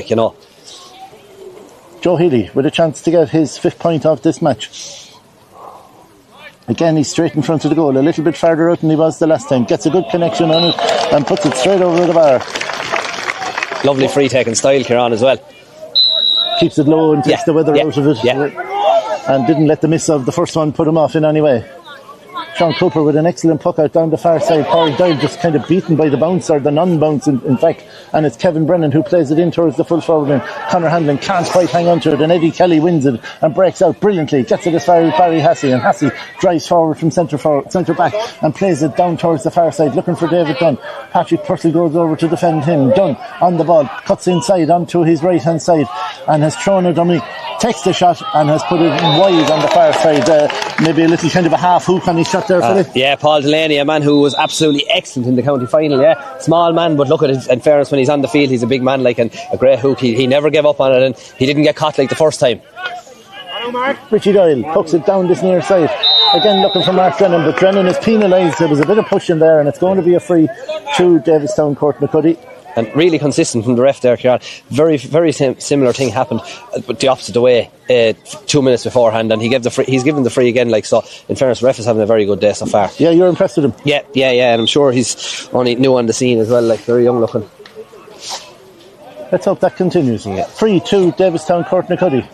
Joe Healy with a chance to get his 5th point of this match. Again, he's straight in front of the goal, a little bit farther out than he was the last time. Gets a good connection on it and puts it straight over the bar. Lovely free taking style, Ciaran, as well. Keeps it low and takes the weather out of it, and didn't let the miss of the first one put him off in any way. Sean Cooper with an excellent puck out down the far side. Pádraig Doyle just kind of beaten by the bounce, or the non-bounce in fact, and it's Kevin Brennan who plays it in towards the full forward line. Conor Hanlon can't quite hang on to it, and Eddie Kelly wins it and breaks out brilliantly, gets it as far as Barry Hassey, and Hassey drives forward from centre back and plays it down towards the far side looking for David Dunn. Patrick Purcell goes over to defend him. Dunn on the ball, cuts inside onto his right hand side and has thrown it. Dominic takes the shot and has put it wide on the far side. Maybe a little kind of a half hook on his shot there, Philip. Yeah, Paul Delaney, a man who was absolutely excellent in the county final. Small man, but look at it, in fairness, when he's on the field he's a big man, and a great hook. He never gave up on it, and he didn't get caught like the first time. Richie Doyle pucks it down this near side, again looking for Mark Drennan, but Drennan is penalised. There was a bit of push in there, and it's going to be a free to Davistown Courtnacoody. And really consistent from the ref there, Ciaran. Very, very similar thing happened, but the opposite way 2 minutes beforehand, and he's given the free again. So, in fairness, the ref is having a very good day so far. Yeah, you're impressed with him. Yeah, and I'm sure he's only new on the scene as well, very young looking. Let's hope that continues. Free to Davistown Courtnacoody.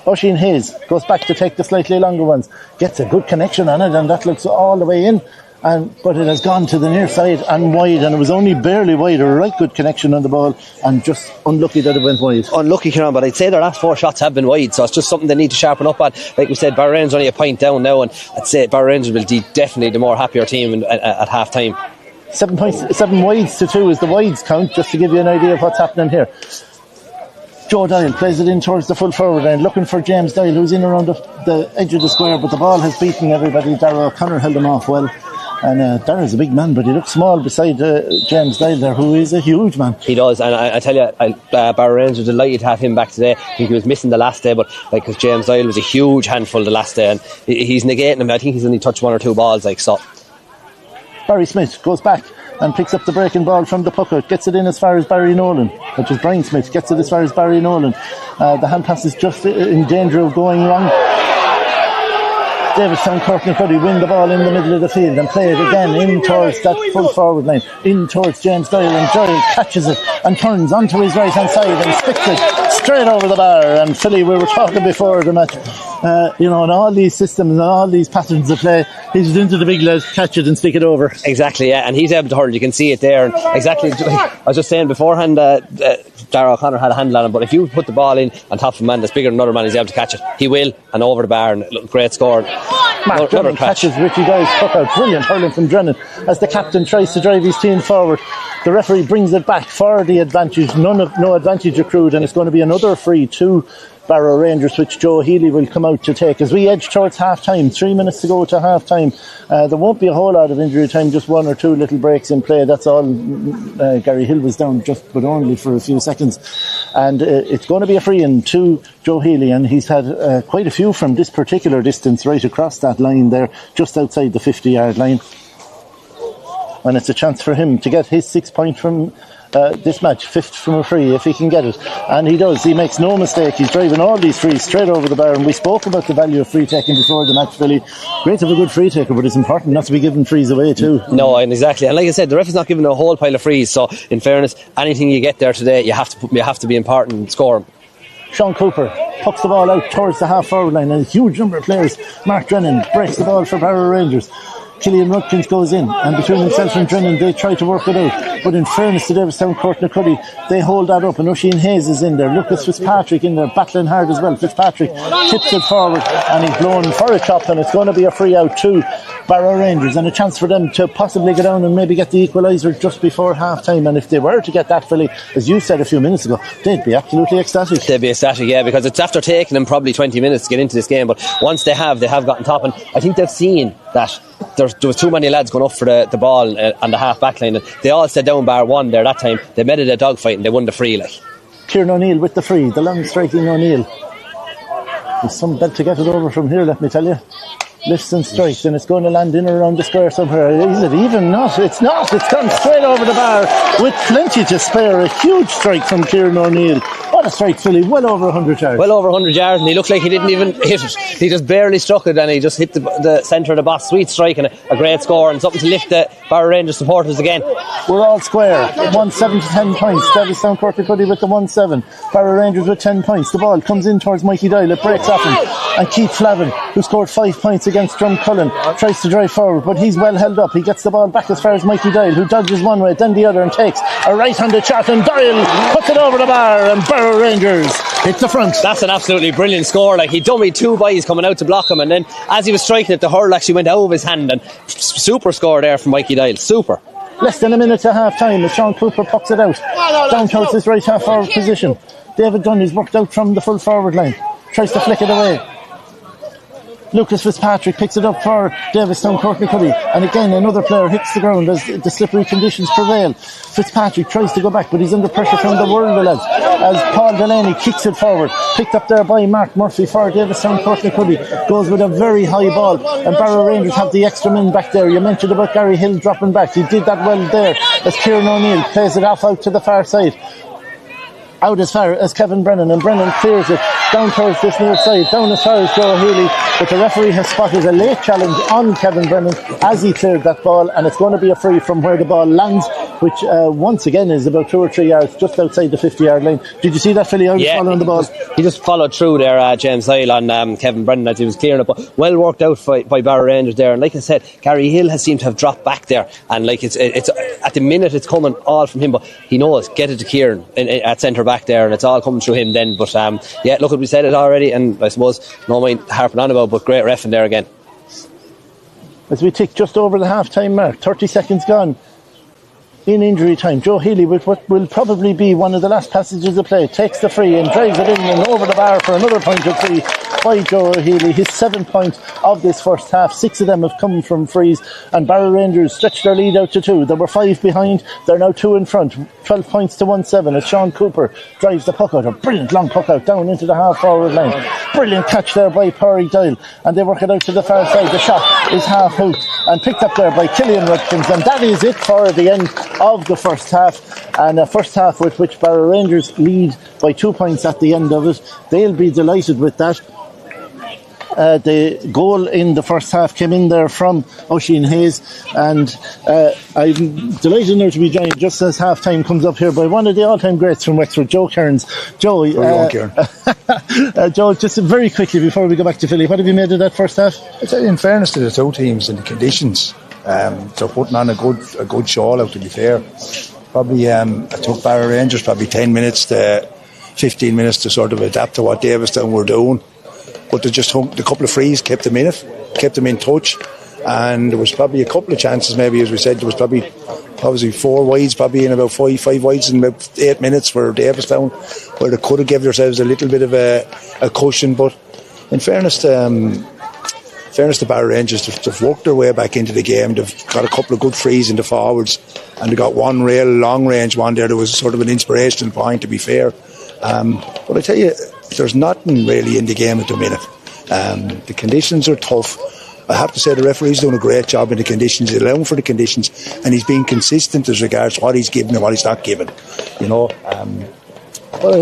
Oisin Hayes goes back to take the slightly longer ones, gets a good connection on it, and that looks all the way in. but it has gone to the near side and wide, and it was only barely wide. A right good connection on the ball, and just unlucky that it went wide. Unlucky, Kieran, but I'd say their last 4 shots have been wide, so it's just something they need to sharpen up on. Like we said, Barrow Rangers only a point down now, and I'd say Barrow Rangers will be definitely the more happier team at half time. 7 wides to 2 is the wides count, just to give you an idea of what's happening here. Joe Doyle plays it in towards the full forward line, looking for James Doyle, who's in around the edge of the square, but the ball has beaten everybody. Darragh O'Connor held him off well. And Darragh's a big man, but he looks small beside James Doyle there, who is a huge man. He does, and I tell you, Barrow Rangers are delighted to have him back today. I think he was missing the last day, but because James Doyle was a huge handful the last day, and he's negating him. I think he's only touched 1 or 2 balls, so. Barry Smith goes back and picks up the breaking ball from the puck out, gets it in as far as Barry Nolan, which is Brian Smith, gets it as far as Barry Nolan. The hand pass is just in danger of going wrong. Davidstown, Courtney Cuddy win the ball in the middle of the field and play it again in towards that full forward line, in towards James Doyle, and Doyle catches it and turns onto his right hand side and sticks it straight over the bar. And Philly, we were talking before the match, in all these systems and all these patterns of play, he's into the big lad, catch it and stick it over. Exactly, yeah, and he's able to hurl. You can see it there. And exactly, I was just saying beforehand, Darragh O'Connor had a handle on him, but if you put the ball in on top of a man that's bigger than another man, he's able to catch it. He will, and over the bar, and great score. Mark Drennan catches Richie Doyle's puck out. Brilliant hurling from Drennan as the captain tries to drive his team forward. The referee brings it back for the advantage. No advantage accrued, and it's going to be another free to Barrow Rangers, which Joe Healy will come out to take as we edge towards half time. 3 minutes to go to half time. There won't be a whole lot of injury time, just 1 or 2 little breaks in play. That's all. Gary Hill was down but only for a few seconds, and it's going to be a free in to Joe Healy, and he's had quite a few from this particular distance right across that line there, just outside the 50-yard line. And it's a chance for him to get his 6 point from this match, 5th from a free if he can get it, and he does. He makes no mistake. He's driving all these frees straight over the bar, and we spoke about the value of free taking before the match, Philly. Great to have a good free taker, but it's important not to be giving frees away too. No, and exactly, and like I said, the ref is not giving a whole pile of frees, so in fairness, anything you get there today, you have to be important and score. Sean Cooper pucks the ball out towards the half forward line, and a huge number of players. Mark Drennan breaks the ball for Barrow Rangers. Killian Rudkins goes in, and between himself and Drennan they try to work it out, but in fairness to Davidstown, Courtney Cuddy, they hold that up, and Oisin Hayes is in there, Lucas Fitzpatrick in there battling hard as well. Fitzpatrick tips it forward and he's blown for a chop, and it's going to be a free out to Barrow Rangers, and a chance for them to possibly go down and maybe get the equaliser just before half time. And if they were to get that, Philly, as you said a few minutes ago, they'd be absolutely ecstatic. They'd be ecstatic, yeah, because it's after taking them probably 20 minutes to get into this game, but once they have gotten top, and I think they've seen that there was too many lads going up for the ball on the half back line, and they all sat down bar one there that time. They made it a dogfight and they won the free. Kieran O'Neill with the free, the long striking O'Neill. There's some bed to get it over from here, let me tell you. Lifts and strikes, and it's going to land in or around the square somewhere. Is it even? Not. It's not. It's gone straight over the bar with plenty to spare. A huge strike from Kieran O'Neill. What a strike, Philly. Well over 100 yards. Well over 100 yards, and he looked like he didn't even hit it. He just barely struck it, and he just hit the centre of the box. Sweet strike and a great score, and something to lift the Barrow Rangers supporters again. We're all square. 1-7 to 10 points. Davidstown, Courtney Cuddy with the 1-7. Barrow Rangers with 10 points. The ball comes in towards Mikey Doyle. It breaks off him. And Keith Flavin, who scored 5 points against Drumcullen, tries to drive forward, but he's well held up. He gets the ball back as far as Mikey Doyle, who dodges one way, then the other, and takes a right-handed shot, and Doyle puts it over the bar, and Barrow Rangers hit the front. That's an absolutely brilliant score. He dummied 2 boys coming out to block him, and then as he was striking it, the hurl actually went out of his hand, and super score there from Mikey Doyle. Super. Less than a minute to half time as Sean Cooper pucks it out down towards his right half forward position. David Dunn is worked out from the full forward line, tries to flick it away. Lucas Fitzpatrick picks it up for Davidstown, Courtney Cuddy, and again another player hits the ground as the slippery conditions prevail. Fitzpatrick tries to go back, but he's under pressure from the world of lads as Paul Delaney kicks it forward, picked up there by Mark Murphy for Davidstown, Courtney Cuddy, goes with a very high ball, and Barrow Rangers have the extra men back there. You mentioned about Gary Hill dropping back, he did that well there as Kieran O'Neill plays it off out to the far side, out as far as Kevin Brennan, and Brennan clears it down towards this near side, down as far as Joe Healy, but the referee has spotted a late challenge on Kevin Brennan as he cleared that ball, and it's going to be a free from where the ball lands which once again is about 2 or 3 yards just outside the 50-yard line. Did you see that, Philly? I was following the ball. He just followed through there, James Lyle on Kevin Brendan as he was clearing it, but well worked out by Barrow Rangers there. And like I said, Gary Hill has seemed to have dropped back there, and like it's at the minute it's coming all from him, but he knows get it to Kieran at centre back there, and it's all coming through him then. But look, we said it already, and I suppose no mind harping on about, but great ref in there again. As we tick just over the half-time mark, 30 seconds gone in injury time, Joe Healy, with what will probably be one of the last passages of play, takes the free and drives it in and over the bar for another point of free by Joe Healy. His 7th point of this first half. 6 of them have come from frees, and Barrow Rangers stretched their lead out to 2. There were 5 behind, they're now 2 in front. 12 points to 1-7 as Sean Cooper drives the puck out, a brilliant long puck out down into the half-forward line. Brilliant catch there by Pádraig Doyle, and they work it out to the far side. The shot is half out and picked up there by Killian Watkins, and that is it for the end of the first half, and a first half with which Barrow Rangers lead by 2 points at the end of it. They'll be delighted with that. The goal in the first half came in there from Oisin Hayes, and I'm delighted now to be joined just as half time comes up here by one of the all-time greats from Wexford, Joe Kearns. Joe, Joe, just very quickly before we go back to Philly, what have you made of that first half? I tell you, in fairness to the two teams and the conditions, they're putting on a good show out, to be fair. Probably it took Barrow Rangers probably 10 minutes to 15 minutes to sort of adapt to what Davistown were doing, but they just hung the couple of frees, kept them in it, kept them in touch, and there was probably a couple of chances, maybe as we said, there was probably 4 wides, probably in about five wides in about 8 minutes for Davistown, where they could have given themselves a little bit of a cushion. But in fairness to Barrow Rangers, they've worked their way back into the game. They've got a couple of good frees in the forwards, and they got one real long range one there that was sort of an inspirational point, to be fair. But I tell you, there's nothing really in the game at the minute. The conditions are tough. I have to say the referee's doing a great job in the conditions. He's allowing for the conditions, and he's being consistent as regards what he's given and what he's not given. Well,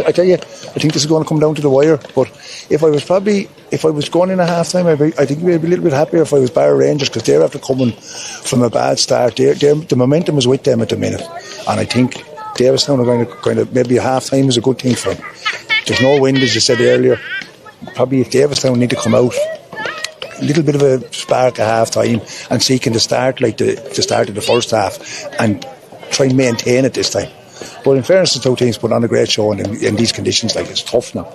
I tell you, I think this is going to come down to the wire. But if I was going in a half time, I think we'd be a little bit happier if I was Barrow Rangers, because they're after coming from a bad start. The momentum is with them at the minute, and I think Davistown are going to maybe a half time is a good thing for them. There's no wind, as you said earlier. Probably if Davistown need to come out, a little bit of a spark at half time and seeking to start like the start of the first half and try and maintain it this time. But in fairness, the two teams put on a great show in these conditions. Like, it's tough now.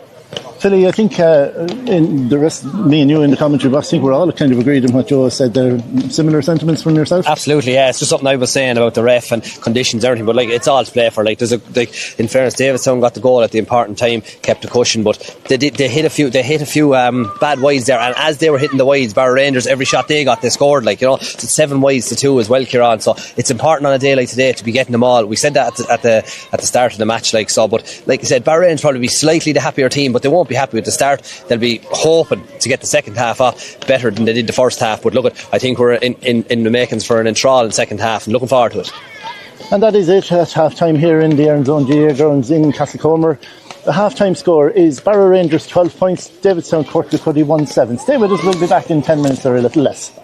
Philly, I think in the rest, me and you in the commentary box, I think we're all kind of agreed on what Joe said there. Similar sentiments from yourself? Absolutely, yeah. It's just something I was saying about the ref and conditions, everything. But it's all to play for. In fairness, Davidstown got the goal at the important time, kept the cushion, but they hit a few bad wides there. And as they were hitting the wides, Barrow Rangers, every shot they got, they scored. So it's 7 wides to 2 as well, Kieran. So it's important on a day like today to be getting them all. We said that at the start of the match, But like I said, Barrow Rangers probably be slightly the happier team, but they won't be happy with the start. They'll be hoping to get the second half off better than they did the first half. But I think we're in the makings for an enthralling second half, and looking forward to it. And that is it at half time here in the Aaron Zone GA grounds in Castlecomer. The half time score is Barrow Rangers 12 points, Davidstown Cortacuddy 1-7. Stay with us, we'll be back in 10 minutes or a little less.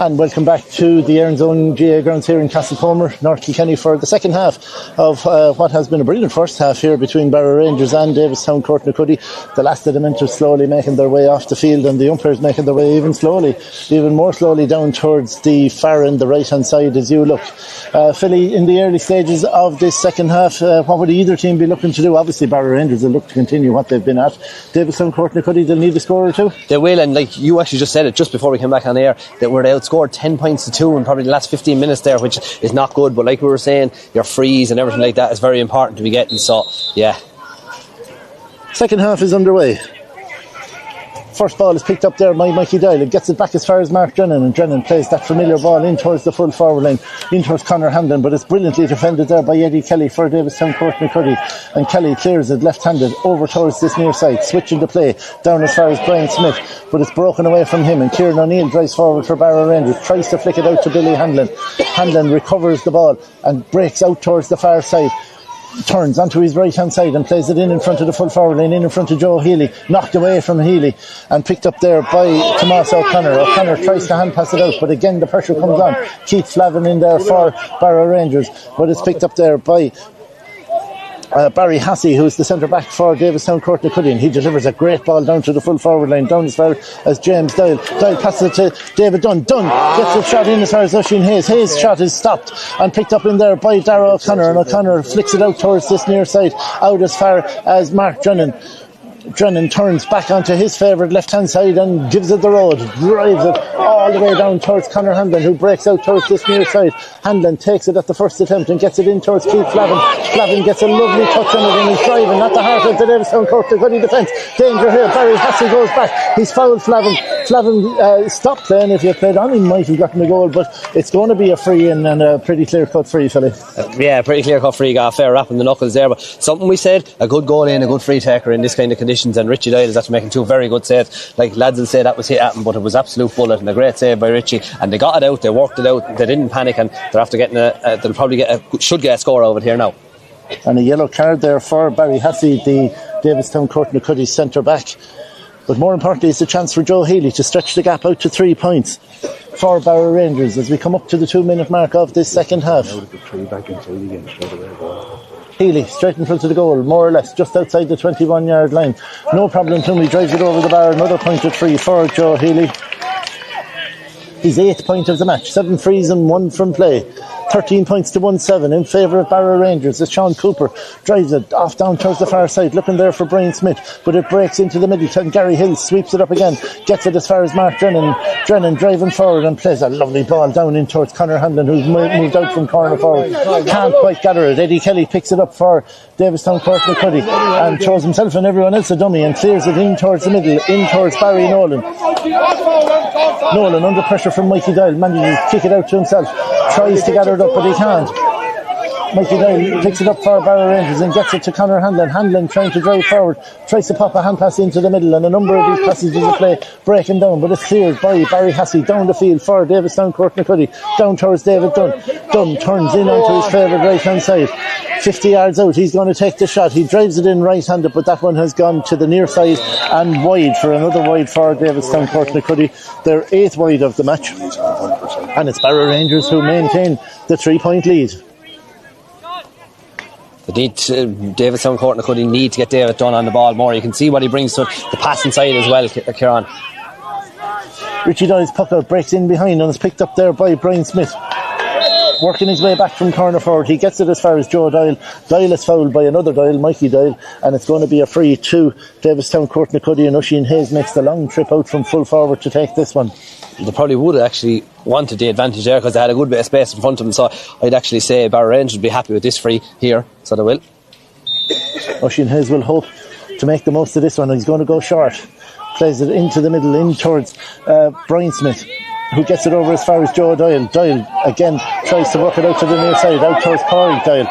And welcome back to the Erin's Own GA grounds here in Castlecomer, North Kilkenny, for the second half of what has been a brilliant first half here between Barrow Rangers and Davistown Courtnacoody. The last of the men slowly making their way off the field, and the umpires making their way even more slowly down towards the far end, the right hand side as you look. Philly, in the early stages of this second half, what would either team be looking to do? Obviously Barrow Rangers will look to continue what they've been at. Davistown Courtnacoody, they'll need a score or two. They will, and like you actually just said it just before we came back on air, that we're outscored 10 points to 2 in probably the last 15 minutes there, which is not good, but like we were saying, your frees and everything like that is very important to be getting, so yeah. Second half is underway. First ball is picked up there by Mikey Doyle. It gets it back as far as Mark Drennan, and Drennan plays that familiar ball in towards the full forward line, in towards Conor Hamden, but it's brilliantly defended there by Eddie Kelly for Davistown Courtnacoody, and Kelly clears it left-handed over towards this near side, switching the play down as far as Brian Smith, but it's broken away from him, and Kieran O'Neill drives forward for Barrow Rangers, tries to flick it out to Billy Hanlon. Hanlon recovers the ball and breaks out towards the far side, turns onto his right hand side and plays it in front of the full forward line, in front of Joe Healy, knocked away from Healy and picked up there by Tomás O'Connor tries to hand pass it out, but again the pressure comes on. Keith Flavin in there for Barrow Rangers, but it's picked up there by Barry Hassey, who's the centre back for Davistown Courtnacoody, and he delivers a great ball down to the full forward line, down as far as James Doyle passes it to David Dunn. Gets the shot in as far as Oisin Hayes. Hayes' shot is stopped and picked up in there by Darragh O'Connor, and O'Connor flicks it out towards this near side, out as far as Mark Drennan. Drennan turns back onto his favourite left-hand side and gives it the road, drives it all the way down towards Conor Hamden, who breaks out towards this near side. Hamden takes it at the first attempt and gets it in towards Keith Flavin. Flavin gets a lovely touch on it and he's driving at the heart of the Davistown Courtnacoody defence. Danger here. Barry Hassey goes back. He's fouled Flavin. Flavin stopped playing. If he had played on, he might have gotten the goal, but it's going to be a free and a pretty clear-cut free, Philly. Yeah, pretty clear-cut free. Got a fair rap in the knuckles there, but something we said, a good goal in, a good free taker in this kind of conditions, and Richie Doyle is actually making two very good saves. Like lads will say that was hit at him, but it was absolute bullet and a great save by Richie, and they got it out, they worked it out, they didn't panic, and they're after getting they'll probably should get a score out of it here now. And a yellow card there for Barry Hassey, the Davistown Courtnacoody centre back. But more importantly, it's a chance for Joe Healy to stretch the gap out to 3 points for Barrow Rangers as we come up to the 2-minute mark of this second half. Healy straight in front of the goal, more or less just outside the 21-yard line. No problem to him, he drives it over the bar. Another point of 3 for Joe Healy. His 8th point of the match, 7 frees and 1 from play. 13 points to 1-7 in favour of Barrow Rangers as Sean Cooper drives it off down towards the far side, looking there for Brian Smith, but it breaks into the middle, and Gary Hill sweeps it up again, gets it as far as Mark Drennan driving forward and plays a lovely ball down in towards Conor Hamden, who's moved out from corner forward, can't quite gather it. Eddie Kelly picks it up for Davistown Courtnacoody and throws himself and everyone else a dummy and clears it in towards the middle, in towards Barry Nolan. Nolan under pressure from Mikey Doyle, manages to kick it out to himself, tries to gather it up but he can't. Mikey Doyle picks it up for Barrow Rangers and gets it to Conor Hanlon. Hanlon trying to drive forward, tries to pop a hand pass into the middle, and a number of these passes of the play breaking down, but it's cleared by Barry Hassey down the field for Davistown Courtnacoody, down towards David Dunn. Dunn turns in onto his favourite right hand side, 50 yards out, he's going to take the shot, he drives it in right handed, but that one has gone to the near side and wide for another wide for Davistown Courtnacoody, their 8th wide of the match, and it's Barrow Rangers who maintain the 3-point lead. Davistown Courtnacoody need to get David Dunn on the ball more. You can see what he brings to the passing side as well, Kieran. Richie Doyle's puck out, breaks in behind and is picked up there by Brian Smith, working his way back from corner forward. He gets it as far as Joe Doyle. Doyle is fouled by another Doyle, Mikey Doyle, and it's going to be a free to Davistown Courtnacoody, and Oisin Hayes makes the long trip out from full forward to take this one. They probably would have actually wanted the advantage there because they had a good bit of space in front of them, so I'd actually say Barrow Rangers would be happy with this free here, so they will. Oisin Hayes will hope to make the most of this one. He's going to go short, plays it into the middle, in towards Brian Smith, who gets it over as far as Joe Doyle. Doyle again tries to work it out to the near side, out towards Corey Doyle.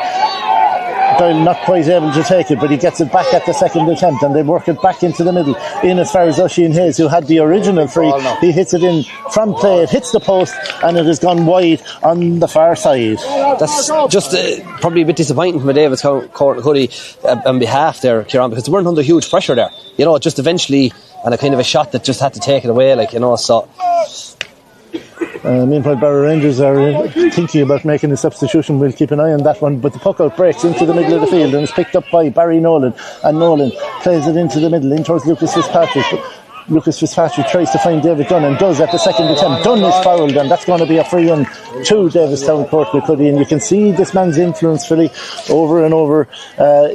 Doyle not quite able to take it, but he gets it back at the second attempt, and they work it back into the middle, in as far as Oisin Hayes, who had the original free. He hits it in from play, it hits the post, and it has gone wide on the far side. That's just probably a bit disappointing for Davistown Courtnacoody on behalf there, Kieran, because they weren't under huge pressure there. You know, just eventually, and a kind of a shot that just had to take it away, like, you know, so... Meanwhile, Barrow Rangers are thinking about making a substitution. We'll keep an eye on that one. But the puck out breaks into the middle of the field and is picked up by Barry Nolan. And Nolan plays it into the middle, in towards Lucas Fitzpatrick. Lucas Fitzpatrick tries to find David Dunn and does at the second attempt. Dunn is fouled, and that's going to be a free in to Davistown Cortnacuddy. And you can see this man's influence, Philly, over and over.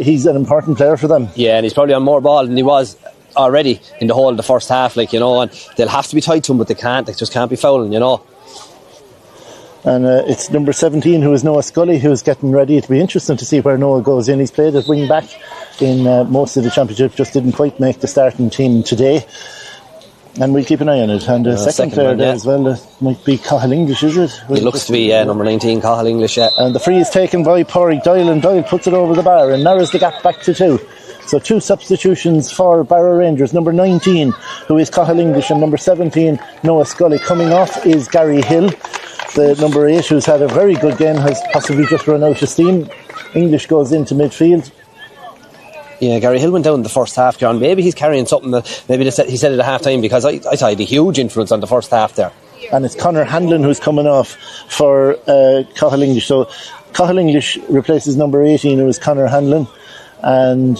He's an important player for them. Yeah, and he's probably on more ball than he was already in the whole of the first half, and they'll have to be tight to him, but they just can't be fouling, And it's number 17, who is Noah Scully, who's getting ready. It'll be interesting to see where Noah goes in. He's played at wing back in most of the championship, just didn't quite make the starting team today. And we'll keep an eye on it. And the second player there as well, might be Cathal English, is it? It looks to be number 19, Cathal English, yeah. And the free is taken by Pádraig Doyle, and Doyle puts it over the bar and narrows the gap back to 2. So 2 substitutions for Barrow Rangers. Number 19, who is Cathal English, and number 17, Noah Scully. Coming off is Gary Hill. The number 8, who's had a very good game, has possibly just run out of steam. English goes into midfield. Yeah, Gary Hill went down in the first half, John. Maybe he's carrying something that maybe he said it at half time, because I thought he had a huge influence on the first half there. And it's Conor Hanlon who's coming off for Cathal English. So Cathal English replaces number 18, who is Conor Hanlon, and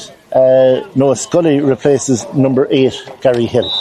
Noah Scully replaces number 8, Gary Hill.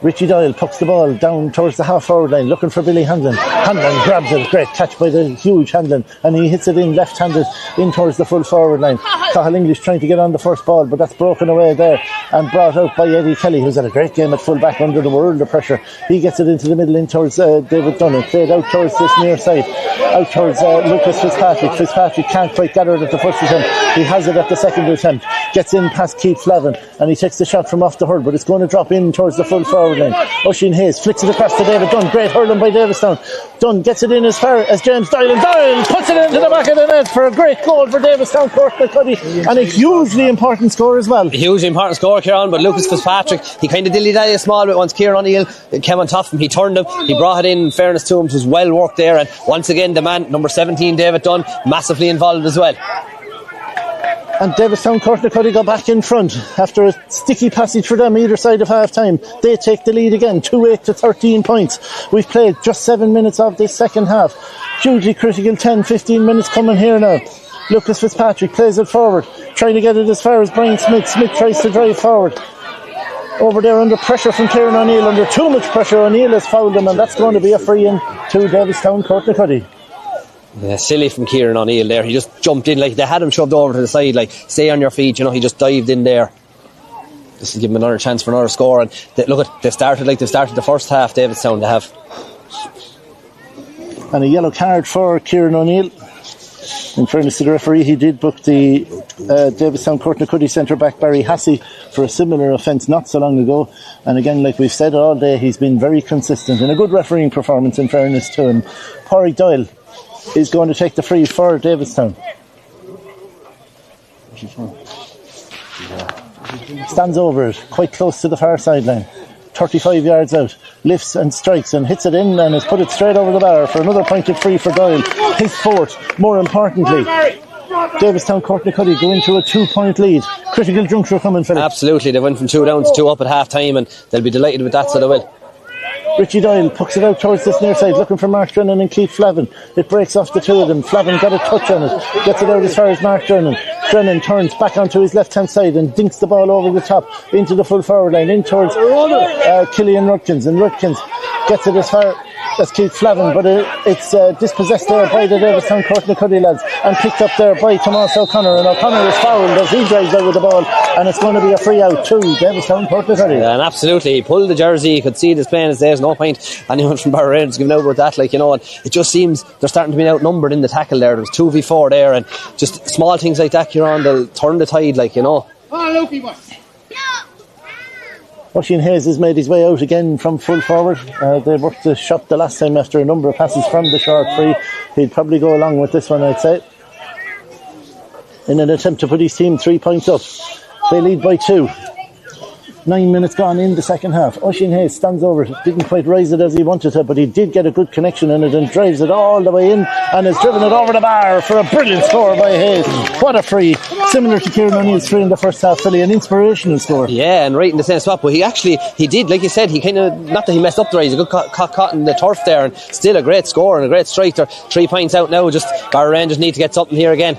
Richie Doyle pucks the ball down towards the half-forward line, looking for Billy Hanlon. Hanlon grabs it, great catch by the huge Hanlon, and he hits it in left-handed in towards the full-forward line. Cathal English trying to get on the first ball, but that's broken away there and brought out by Eddie Kelly, who's had a great game at full-back under the world of pressure. He gets it into the middle in towards David Dunn, and played out towards this near side, out towards Lucas Fitzpatrick. Fitzpatrick can't quite gather it at the first attempt. He has it at the second attempt. Gets in past Keith Flavin, and he takes the shot from off the hurl, but it's going to drop in towards the full-forward line. Oisin Hayes flicks it across to David Dunn. Great hurling by Davistown. Dunn gets it in as far as James Doyle, and Doyle puts it into the back of the net for a great goal for Davistown Cortnacuddy, and a hugely important score as well. A hugely important score, Kieran, but Lucas Fitzpatrick, he kind of dilly-dally a small bit once Kieran O'Neill came on top of him. He turned him, he brought it in fairness to him, it was well worked there, and once again the man, number 17, David Dunn, massively involved as well. And Davistown Cortnacuddy go back in front after a sticky passage for them either side of half time. They take the lead again, 2-8 to 13 points. We've played just 7 minutes of this second half. Hugely critical 10-15 minutes coming here now. Lucas Fitzpatrick plays it forward, trying to get it as far as Brian Smith. Smith tries to drive forward. Over there under pressure from Kieran O'Neill, under too much pressure. O'Neill has fouled him, and that's going to be a free in to Davistown Cortnacuddy. Yeah, silly from Kieran O'Neill there. He just jumped in, like they had him shoved over to the side, like stay on your feet, he just dived in there. Just to give him another chance for another score. And they started like they started the first half, Davidstown, they have. And a yellow card for Kieran O'Neill. In fairness to the referee, he did book the Davistown Cortnacuddy centre back Barry Hassey for a similar offence not so long ago. And again, like we've said all day, he's been very consistent and a good refereeing performance, in fairness to him. Pádraig Doyle is going to take the free for Davistown. Stands over it, quite close to the far sideline. 35 yards out, lifts and strikes and hits it in, and has put it straight over the bar for another pointed free for Doyle. His fourth, more importantly. Davistown Cortnacuddy go into a 2-point lead. Critical juncture coming, Philip. Absolutely, they went from 2 down to 2 up at half time, and they'll be delighted with that, so they will. Richie Doyle pucks it out towards this near side, looking for Mark Drennan and Keith Flavin. It breaks off the two of them. Flavin got a touch on it, gets it out as far as Mark Drennan. Drennan turns back onto his left hand side and dinks the ball over the top into the full forward line, in towards Killian Rudkins, and Rudkins gets it as far as Keith Flavin, but it's dispossessed there by the Davistown Cortnacuddy lads and picked up there by Tomás O'Connor, and O'Connor is fouled as he drives out with the ball, and it's going to be a free out to Davistown Cortnacuddy. Yeah, and absolutely, he pulled the jersey, you could see this playing, there's no point anyone from Barrow Rangers giving out about that, and it just seems they're starting to be outnumbered in the tackle there. There's 2v4 there, and just small things like that, they'll turn the tide, Oisin Hayes has made his way out again from full forward. They worked the shot the last time after a number of passes from the short free. He'd probably go along with this one, I'd say, in an attempt to put his team 3 points up. They lead by 2. 9 minutes gone in the second half. Oisin Hayes stands over it, didn't quite raise it as he wanted to, but he did get a good connection in it and drives it all the way in and has driven it over the bar for a brilliant score by Hayes. What a free. similar to Kieran O'Neill's 3 in the first half, Philly, an inspirational score. Yeah, and right in the same spot, but he did, like you said, he kind of, not that he messed up the right, he's a good caught in the turf there, and still a great score and a great strike. They're 3 points out now, just Barra Rangers need to get something here again.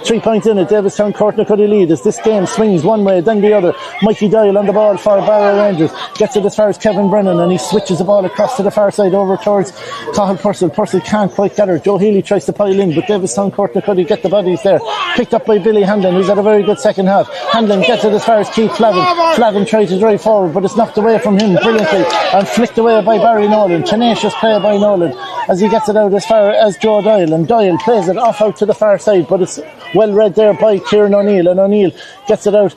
3 points in it, Davistown Courtnacuddy lead as this game swings one way then the other. Mikey Doyle on the ball for Barra Rangers, gets it as far as Kevin Brennan, and he switches the ball across to the far side over towards Cathal Purcell. Purcell can't quite get her. Joe Healy tries to pile in, but Davistown Courtnacuddy get the bodies there, picked up by Billy Hanlon, who's had a very good second half. Hanlon gets it as far as Keith Flavin. Flavin tries to drive forward, but it's knocked away from him brilliantly and flicked away by Barry Nolan. Tenacious play by Nolan as he gets it out as far as Joe Doyle, and Doyle plays it off out to the far side, but it's well read there by Kieran O'Neill, and O'Neill gets it out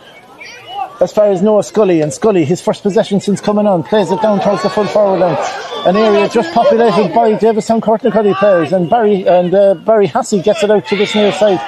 as far as Noah Scully, and Scully, his first possession since coming on, plays it down towards the full forward line, an area just populated by Davistown Courtnacuddy players, and Barry Hassey gets it out to this near side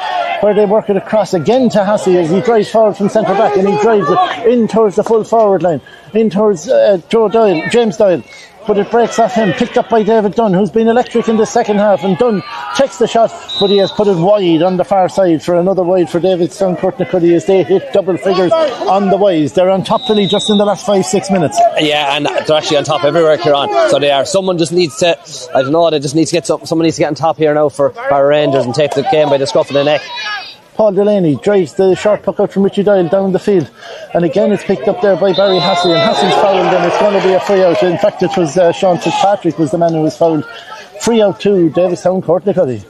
where they work it across again to Hassey as he drives forward from centre back, and he drives it in towards the full forward line, in towards James Doyle, but it breaks off him, picked up by David Dunn, who's been electric in the second half, and Dunn takes the shot, but he has put it wide on the far side for another wide for Davistown Courtnacuddy as they hit double figures on the wides. They're on top really just in the last 5-6 minutes. Yeah, and they're actually on top everywhere, Kieran. So they are. Someone just needs to, I don't know, they just need to get someone needs to get on top here now for Barra Rangers and take the game by the scruff of the neck. Paul Delaney drives the short puck out from Richie Doyle down the field, and again it's picked up there by Barry Hassey, and Hassey's fouled, and it's going to be a free out. In fact, it was Sean Fitzpatrick was the man who was fouled. Free out to Davistown Courtnacuddy.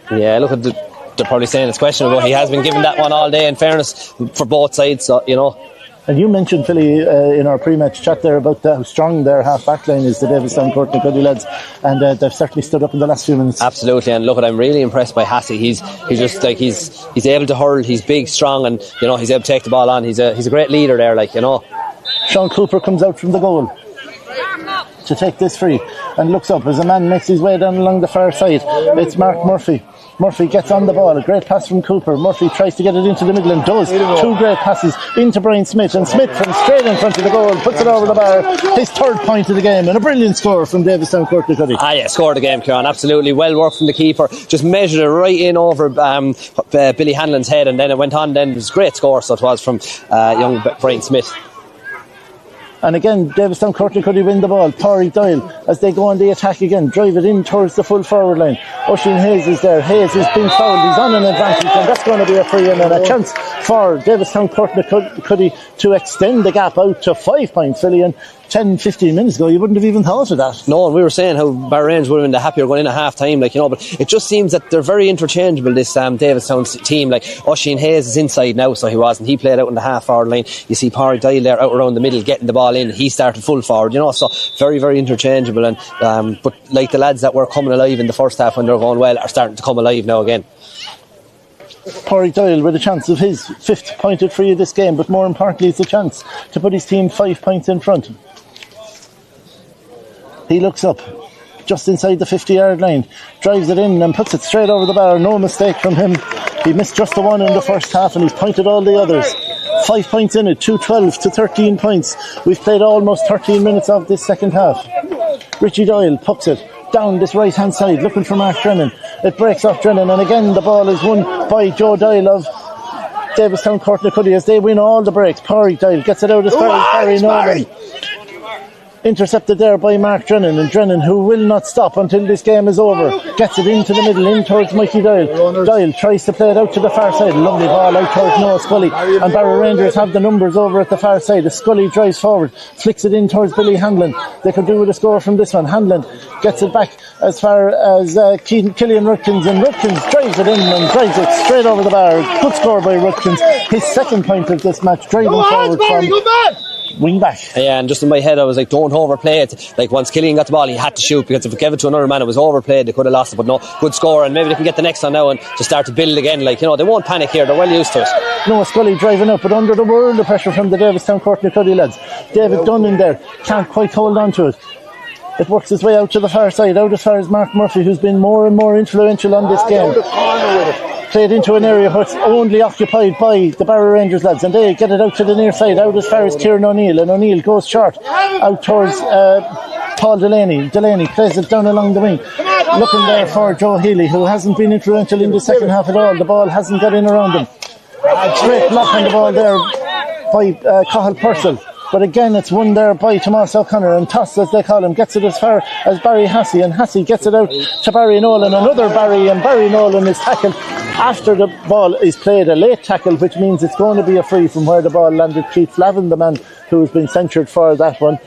Yeah, look, they're probably saying it's questionable. He has been given that one all day, in fairness, for both sides, so, you know. And you mentioned, Philly, in our pre-match chat there about how strong their half-back line is, the Davistown Courtnacuddy lads, and they've certainly stood up in the last few minutes. Absolutely, and look, I'm really impressed by Hassey. He's just like he's able to hurl. He's big, strong, and you know he's able to take the ball on. He's a great leader there, like you know. Sean Cooper comes out from the goal to take this free and looks up as a man makes his way down along the far side. It's Mark Murphy. Murphy gets on the ball, a great pass from Cooper. Murphy tries to get it into the middle and does. 2 great passes into Brian Smith, and Smith from straight in front of the goal puts it over the bar. His 3rd point of the game, and a brilliant score from Davistown Courtnacuddy. Yeah, scored the game, Kieran. Absolutely well worked from the keeper. Just measured it right in over Billy Hanlon's head, and then it went on. Then it was a great score, so it was from young Brian Smith. And again, Davistown Courtnacuddy win the ball. Pádraig Doyle, as they go on the attack again, drive it in towards the full forward line. Oisin Hayes is there. Hayes is being fouled. He's on an advantage, and that's going to be a free in, and a chance for Davistown Courtnacuddy to extend the gap out to 5 points, Philly. And 10-15 minutes ago you wouldn't have even thought of that. No, and we were saying how Barra Rangers would have been the happier going in at half time, like, you know, but it just seems that they're very interchangeable, this Davistown team. Like Oisin Hayes is inside now, so he played out in the half forward line. You see Pádraig Doyle there out around the middle getting the ball in. He started full forward, you know, so very, very interchangeable. And but like the lads that were coming alive in the first half when they were going well are starting to come alive now again. Pádraig Doyle with a chance of his 5th pointed free of this game, but more importantly it's a chance to put his team 5 points in front. He looks up just inside the 50-yard line, drives it in and puts it straight over the bar. No mistake from him. He missed just the one in the first half, and he's pointed all the others. 5 points in it, 2-12 to 13 points. We've played almost 13 minutes of this second half. Richie Doyle puts it down this right hand side looking for Mark Drennan. It breaks off Drennan, and again the ball is won by Joe Doyle of Davistown Courtnacuddy as they win all the breaks. Pádraig Doyle gets it out as far as Barry Nolan. Intercepted there by Mark Drennan, and Drennan, who will not stop until this game is over, gets it into the middle, in towards Mikey Doyle. Doyle tries to play it out to the far side. Lovely ball out towards Noah Scully, and Barra Rangers have the numbers over at the far side. As Scully drives forward, flicks it in towards Billy Hanlon. They could do with a score from this one. Hanlon gets it back as far as Killian Rudkins, and Rudkins drives it in and drives it straight over the bar. Good score by Rudkins. His 2nd point of this match, driving forward from wing back. Yeah, and just in my head I was like, don't overplay it. Like once Killian got the ball he had to shoot, because if it gave it to another man it was overplayed, they could have lost it. But no, good score, and maybe they can get the next one now and just start to build again. Like, you know, they won't panic here, they're well used to it. Noah Scully driving up, but under the world of pressure from the Davistown Courtnacuddy lads. David Dunn in there, can't quite hold on to it. It works its way out to the far side, out as far as Mark Murphy, who's been more and more influential on this game. Played into an area what's only occupied by the Barrow Rangers lads, and they get it out to the near side, out as far as Kieran O'Neill, and O'Neill goes short out towards Paul Delaney. Delaney plays it down along the wing, looking there for Joe Healy, who hasn't been influential in the second half at all. The ball hasn't got in around him. Great block on the ball there by Cathal Purcell. But again, it's won there by Tomás O'Connor, and Toss, as they call him, gets it as far as Barry Hassey, and Hassey gets it out to Barry Nolan. Another Barry, and Barry Nolan is tackled after the ball is played. A late tackle, which means it's going to be a free from where the ball landed. Keith Flavin, the man who has been censured for that one.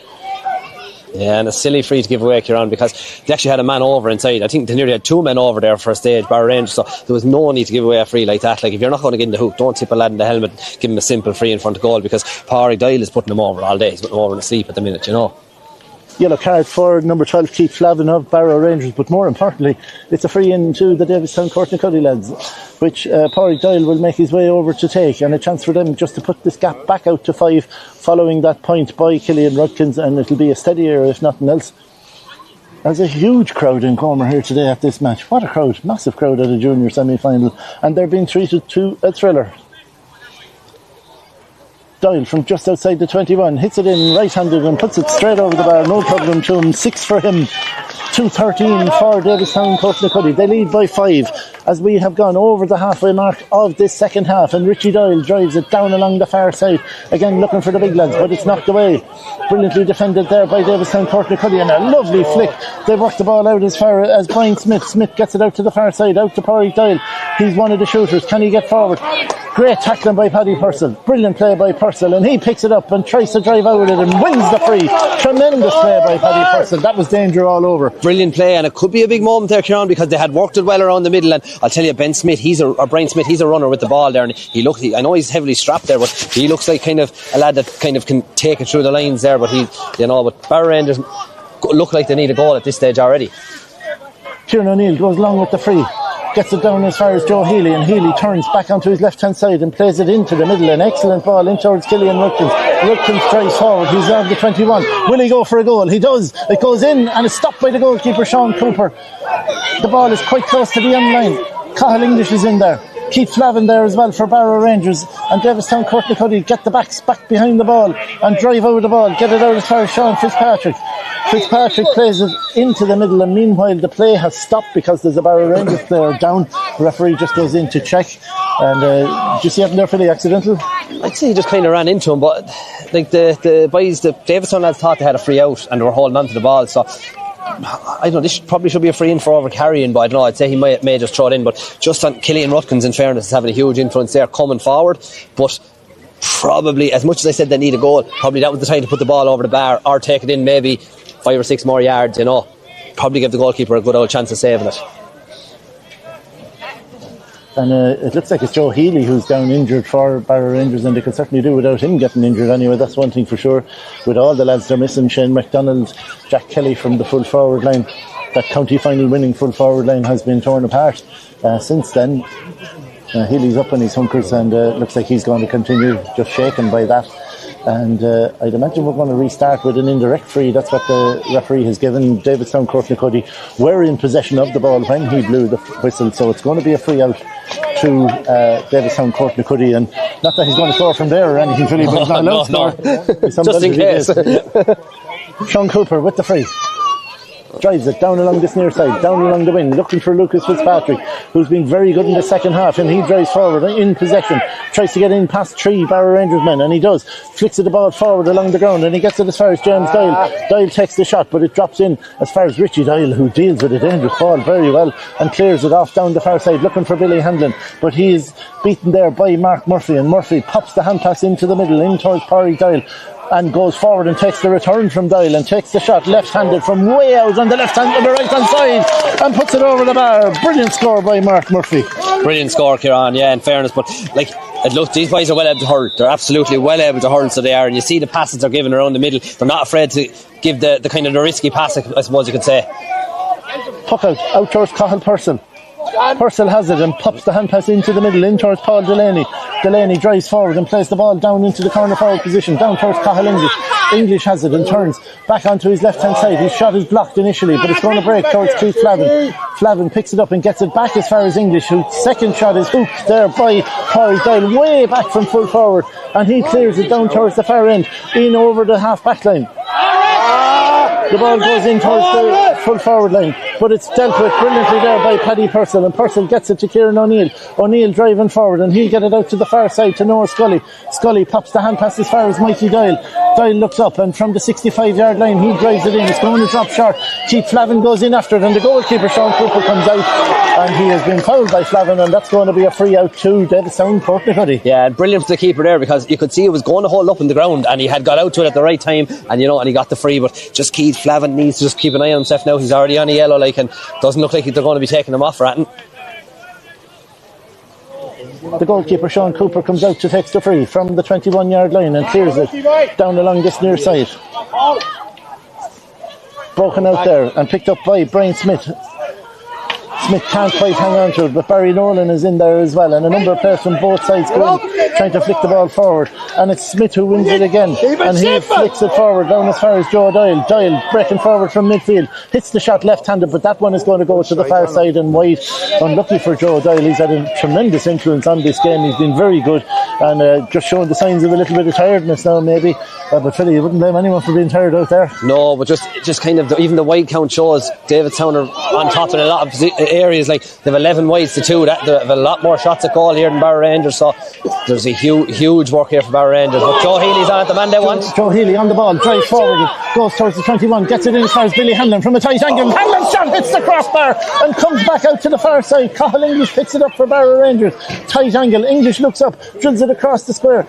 Yeah, and a silly free to give away, Kieran, because they actually had a man over inside. I think they nearly had 2 men over there for a stage, Barrow Rangers, so there was no need to give away a free like that. Like, if you're not going to get in the hook, don't tip a lad in the helmet, give him a simple free in front of goal, because Pádraig Doyle is putting him over all day. He's putting him over in sleep at the minute, you know. Yellow card for number 12, Keith Flavin of Barrow Rangers, but more importantly, it's a free into the Davistown Courtnacuddy lads, which Pádraig Doyle will make his way over to take, and a chance for them just to put this gap back out to 5 following that point by Killian Rudkins, and it'll be a steadier if nothing else. There's a huge crowd in Comer here today at this match. What a crowd, massive crowd at a junior semi-final, and they're being treated to a thriller. Doyle from just outside the 21 hits it in right-handed and puts it straight over the bar, no problem to him. 6 for him, 2-13 for Davistown Courtnacuddy. They lead by 5 as we have gone over the halfway mark of this second half, and Richie Doyle drives it down along the far side, again looking for the big lads, but it's knocked away. Brilliantly defended there by Davistown Courtnacuddy, and a lovely flick. They work the ball out as far as Brian Smith. Smith gets it out to the far side, out to Pádraig Doyle. He's one of the shooters. Can he get forward? Great tackling by Paddy Purcell. Brilliant play by Purcell, and he picks it up and tries to drive out with it and wins the free. Tremendous play by Paddy Purcell. That was danger all over. Brilliant play, and it could be a big moment there, Kieran, because they had worked it well around the middle, and I'll tell you, Ben Smith, Brian Smith, he's a runner with the ball there, and I know he's heavily strapped there, but he looks like kind of a lad that kind of can take it through the lines there, but but Barrow Rangers look like they need a goal at this stage already. Kieran O'Neill goes long with the free, gets it down as far as Joe Healy, and Healy turns back onto his left hand side and plays it into the middle. An excellent ball in towards Killian Rudkins. Rudkins drives forward, he's on the 21. Will he go for a goal? He does. It goes in and is stopped by the goalkeeper, Sean Cooper. The ball is quite close to the end line. Cathal English is in there. Keith Flavin there as well for Barrow Rangers, and Davistown Courtnacuddy get the backs back behind the ball and drive out the ball, get it out as far as Sean Fitzpatrick. Fitzpatrick plays it into the middle, and meanwhile the play has stopped because there's a Barrow Rangers player down. The referee just goes in to check, and did you see it there for the accidental? I'd say he just kind of ran into him, but like the boys, the Davistown lads thought they had a free out and they were holding on to the ball, so I don't know, this probably should be a free in for over carrying, but I don't know, I'd say he may just throw it in, but just on Killian Rudkins, in fairness, is having a huge influence there coming forward, but probably, as much as I said they need a goal, probably that was the time to put the ball over the bar or take it in maybe 5 or 6 more yards, probably give the goalkeeper a good old chance of saving it. And it looks like it's Joe Healy who's down injured for Barrow Rangers, and they could certainly do without him getting injured anyway. That's one thing for sure. With all the lads they're missing, Shane MacDonald, Jack Kelly from the full forward line, that county final winning full forward line has been torn apart since then. Healy's up on his hunkers, and looks like he's going to continue, just shaken by that. And I'd imagine we're going to restart with an indirect free. That's what the referee has given. Davistown Courtnacuddy were in possession of the ball when he blew the whistle, so it's going to be a free out to Davistown Courtnacuddy, and not that he's going to score from there or anything, Philly, but it's not allowed to score. Just in case. Sean Cooper with the free. Drives it down along this near side, down along the wing, looking for Lucas Fitzpatrick, who's been very good in the second half, and he drives forward in possession, tries to get in past 3 Barrow Rangers men, and he does, flicks the ball forward along the ground, and he gets it as far as James Doyle. Doyle takes the shot, but it drops in as far as Richie Doyle, who deals with a dangerous ball very well and clears it off down the far side, looking for Billy Handlin, but he is beaten there by Mark Murphy, and Murphy pops the hand pass into the middle, in towards Pádraig Doyle, and goes forward and takes the return from Doyle and takes the shot left-handed from way out on the right-hand side and puts it over the bar. Brilliant score by Mark Murphy. Brilliant score, Kieran, in fairness, but look, these boys are well able to hurl. They're absolutely well able to hurl, so they are, and you see the passes they're giving around the middle. They're not afraid to give the kind of the risky pass, I suppose you could say. Puck out towards Cathal Purcell. Purcell has it and pops the hand pass into the middle, in towards Paul Delaney. Delaney drives forward and plays the ball down into the corner forward position, down towards Cathal English. English has it and turns back onto his left-hand side. His shot is blocked initially, but it's going to break towards Keith Flavin. Flavin picks it up and gets it back as far as English, whose second shot is hooked there by Corey Doyle, way back from full forward, and he clears it down towards the far end, in over the half-back line. The ball goes in towards the full forward line, but it's dealt with brilliantly there by Paddy Purcell, and Purcell gets it to Kieran O'Neill. O'Neill driving forward, and he'll get it out to the far side to Noah Scully. Scully pops the hand pass as far as Mikey Doyle. Doyle looks up, and from the 65-yard line he drives it in. It's going to drop short. Keith Flavin goes in after it, and the goalkeeper Sean Cooper comes out, and he has been fouled by Flavin, and that's going to be a free out to Davidstown Portnacoody. Yeah, brilliant for the keeper there, because you could see it was going to hold up in the ground, and he had got out to it at the right time, and and he got the free. But just Keith Flavin needs to just keep an eye on himself now. He's already on a yellow, and doesn't look like they're going to be taking him off for that. The goalkeeper Sean Cooper comes out to take the free from the 21-yard line and clears it down along this near side. Broken out there and picked up by Brian Smith. Smith can't quite hang on to it, but Barry Nolan is in there as well, and a number of players from both sides go in, trying to flick the ball forward, and it's Smith who wins it again, and he flicks it forward down as far as Joe Doyle. Doyle breaking forward from midfield, hits the shot left-handed, but that one is going to go to the far side and wide. Unlucky for Joe Doyle. He's had a tremendous influence on this game. He's been very good, and just showing the signs of a little bit of tiredness now maybe, but Philly, you wouldn't blame anyone for being tired out there. No, but just kind of, even the wide count shows Davidstown are on top in a lot of areas. Like, they have 11 wides to 2. They have a lot more shots at goal here than Barra Rangers, so there's a huge work here for Barra Rangers. But Joe Healy's on at the man they want. Joe Healy on the ball, drives forward, goes towards the 21, gets it in as far as Billy Hanlon from a tight angle. Hanlon's shot hits the crossbar and comes back out to the far side. Cathal English picks it up for Barra Rangers. Tight angle, English looks up, drills it across the square.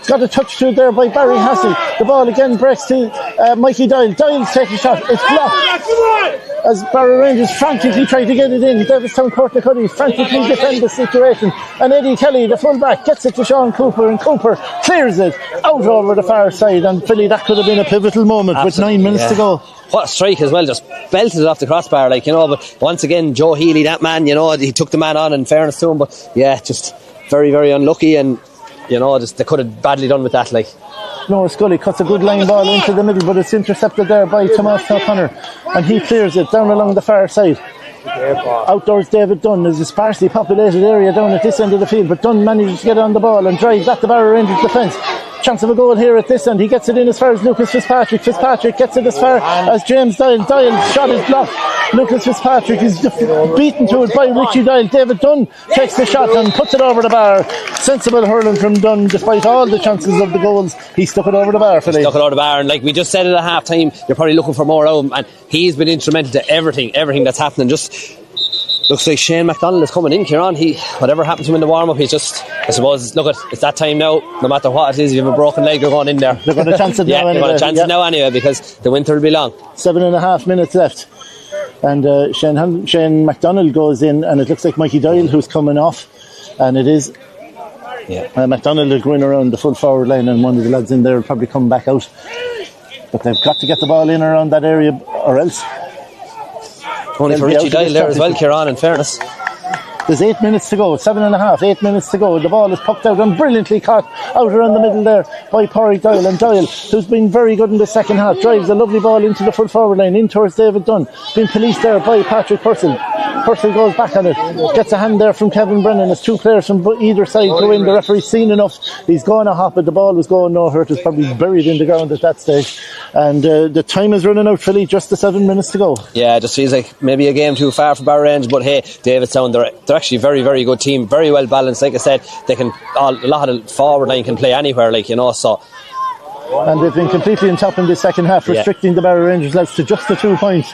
Got a touch to it there by Barry Hassel. The ball again breaks to Mikey Doyle. Doyle's taking a shot. It's blocked as Barra Rangers frantically try to get it in. Davidstown Portnacoody frantically defend the situation. And Eddie Kelly, the fullback, gets it to Sean Cooper, and Cooper clears it out over the far side. And Philly, that could have been a pivotal moment. Absolutely, with 9 minutes to go. What a strike as well, just belted it off the crossbar, but once again, Joe Healy, that man, he took the man on, in fairness to him, but just very, very unlucky, and they could have badly done with that. Noah Scully cuts a good line ball into the middle, but it's intercepted there by Tomas O'Connor, and he clears it down along the far side. Outdoors David Dunn is a sparsely populated area down at this end of the field, but Dunn manages to get on the ball and drives at the Barra Rangers defence. Chance of a goal here at this end. He gets it in as far as Lucas Fitzpatrick. Fitzpatrick gets it as far as James Doyle. Doyle's shot is blocked. Lucas Fitzpatrick is beaten to it by Richie Doyle. David Dunn takes the shot and puts it over the bar. Sensible hurling from Dunn, despite all the chances of the goals. He stuck it over the bar for Stuck it over the bar, and like we just said at half time, you're probably looking for more out of him, and he's been instrumental to everything that's happening. Just looks like Shane MacDonald is coming in, Kieran. Whatever happened to him in the warm-up, he's just, I suppose, it's that time now. No matter what it is, if you have a broken leg, you're going in there. They're going to chance it now anyway. They're going to chance it now anyway, because the winter will be long. 7.5 minutes left. And Shane MacDonald goes in, and it looks like Mikey Doyle who's coming off. And it is MacDonald will go in around the full forward line, and one of the lads in there will probably come back out. But they've got to get the ball in around that area, or else. Only for Richie Doyle there as well, Kieran, in fairness. There's 8 minutes to go, 7.5, 8 minutes to go. The ball is pucked out and brilliantly caught out around the middle there by Porrick Doyle. And Doyle, who's been very good in the second half, drives a lovely ball into the full forward line, in towards David Dunn. Being policed there by Patrick Purcell. Purcell goes back on it, gets a hand there from Kevin Brennan. As two players from either side go in, the referee's seen enough. He's going a hop, but the ball was going nowhere. It was probably buried in the ground at that stage. And the time is running out, Philly, just the 7 minutes to go. Yeah, it just feels like maybe a game too far for Barra Rangers, but hey, Davidstown, they're actually a very, very good team, very well balanced. Like I said, they can, a lot of the forward line can play anywhere, so. And they've been completely on top in the second half, restricting the Barra Rangers lads to just the 2 points.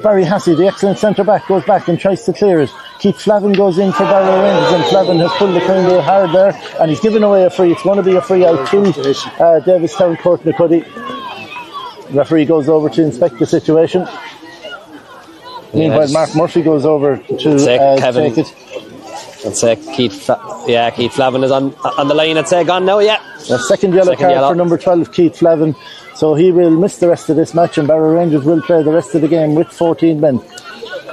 Barry Hassey, the excellent centre back, goes back and tries to clear it. Keith Flavin goes in for Barra Rangers, and Flavin has pulled it kind of hard there, and he's given away a free. It's going to be a free out to Davidstown Portnacoody. Referee goes over to inspect the situation. Meanwhile, Mark Murphy goes over to take it. I'd say Keith Flavin is on the line. I'd say gone now. A second yellow card for number 12, Keith Flavin. So he will miss the rest of this match, and Barra Rangers will play the rest of the game with 14 men.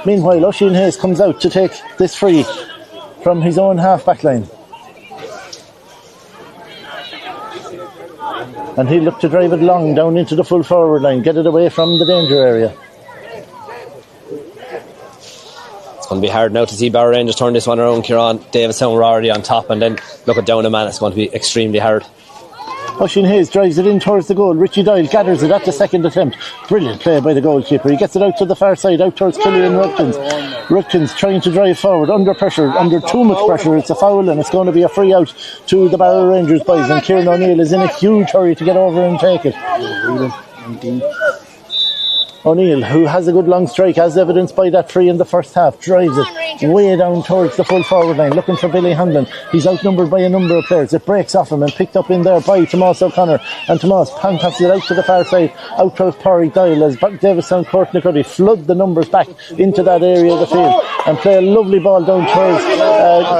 Meanwhile, Oisin Hayes comes out to take this free from his own half-back line. And he'll look to drive it long down into the full forward line, get it away from the danger area. It's going to be hard now to see Barrow Rangers turn this one around, Kieran. Davidstown were already on top, and then look at down a man. It's going to be extremely hard. Oisin Hayes drives it in towards the goal. Richie Doyle gathers it at the second attempt. Brilliant play by the goalkeeper. He gets it out to the far side, out towards Killian Rudkins. Rudkins trying to drive forward, under pressure, under too much pressure. It's a foul, and it's going to be a free out to the Barrow Rangers boys. And Kieran O'Neill is in a huge hurry to get over and take it. O'Neill, who has a good long strike, as evidenced by that free in the first half, drives it way down towards the full forward line, looking for Billy Hanlon. He's outnumbered by a number of players. It breaks off him and picked up in there by Tomás O'Connor, and Tomás passes it out to the far side, out towards Pádraig Doyle, as Davidstown Courtnacuddy flood the numbers back into that area of the field and play a lovely ball down towards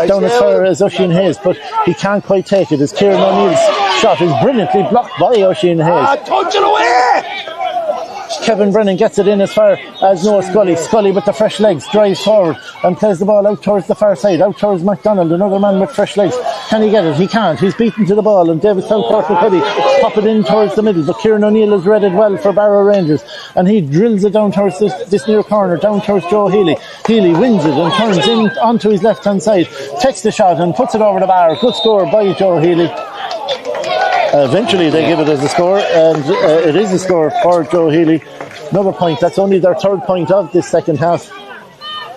down as far as Oisin Hayes, but he can't quite take it as Kieran O'Neill's shot is brilliantly blocked by Oisin Hayes. Touch it away! Kevin Brennan gets it in as far as Noah Scully. Scully with the fresh legs drives forward and plays the ball out towards the far side, out towards MacDonald, another man with fresh legs. Can he get it? He can't. He's beaten to the ball, and Davidstown Courtnacuddy pop it in towards the middle, but Kieran O'Neill has read it well for Barrow Rangers, and he drills it down towards this near corner, down towards Joe Healy. Healy wins it and turns in onto his left hand side, takes the shot and puts it over the bar. Good score by Joe Healy. Eventually they give it as a score, and it is a score for Joe Healy. Another point. That's only their third point of this second half.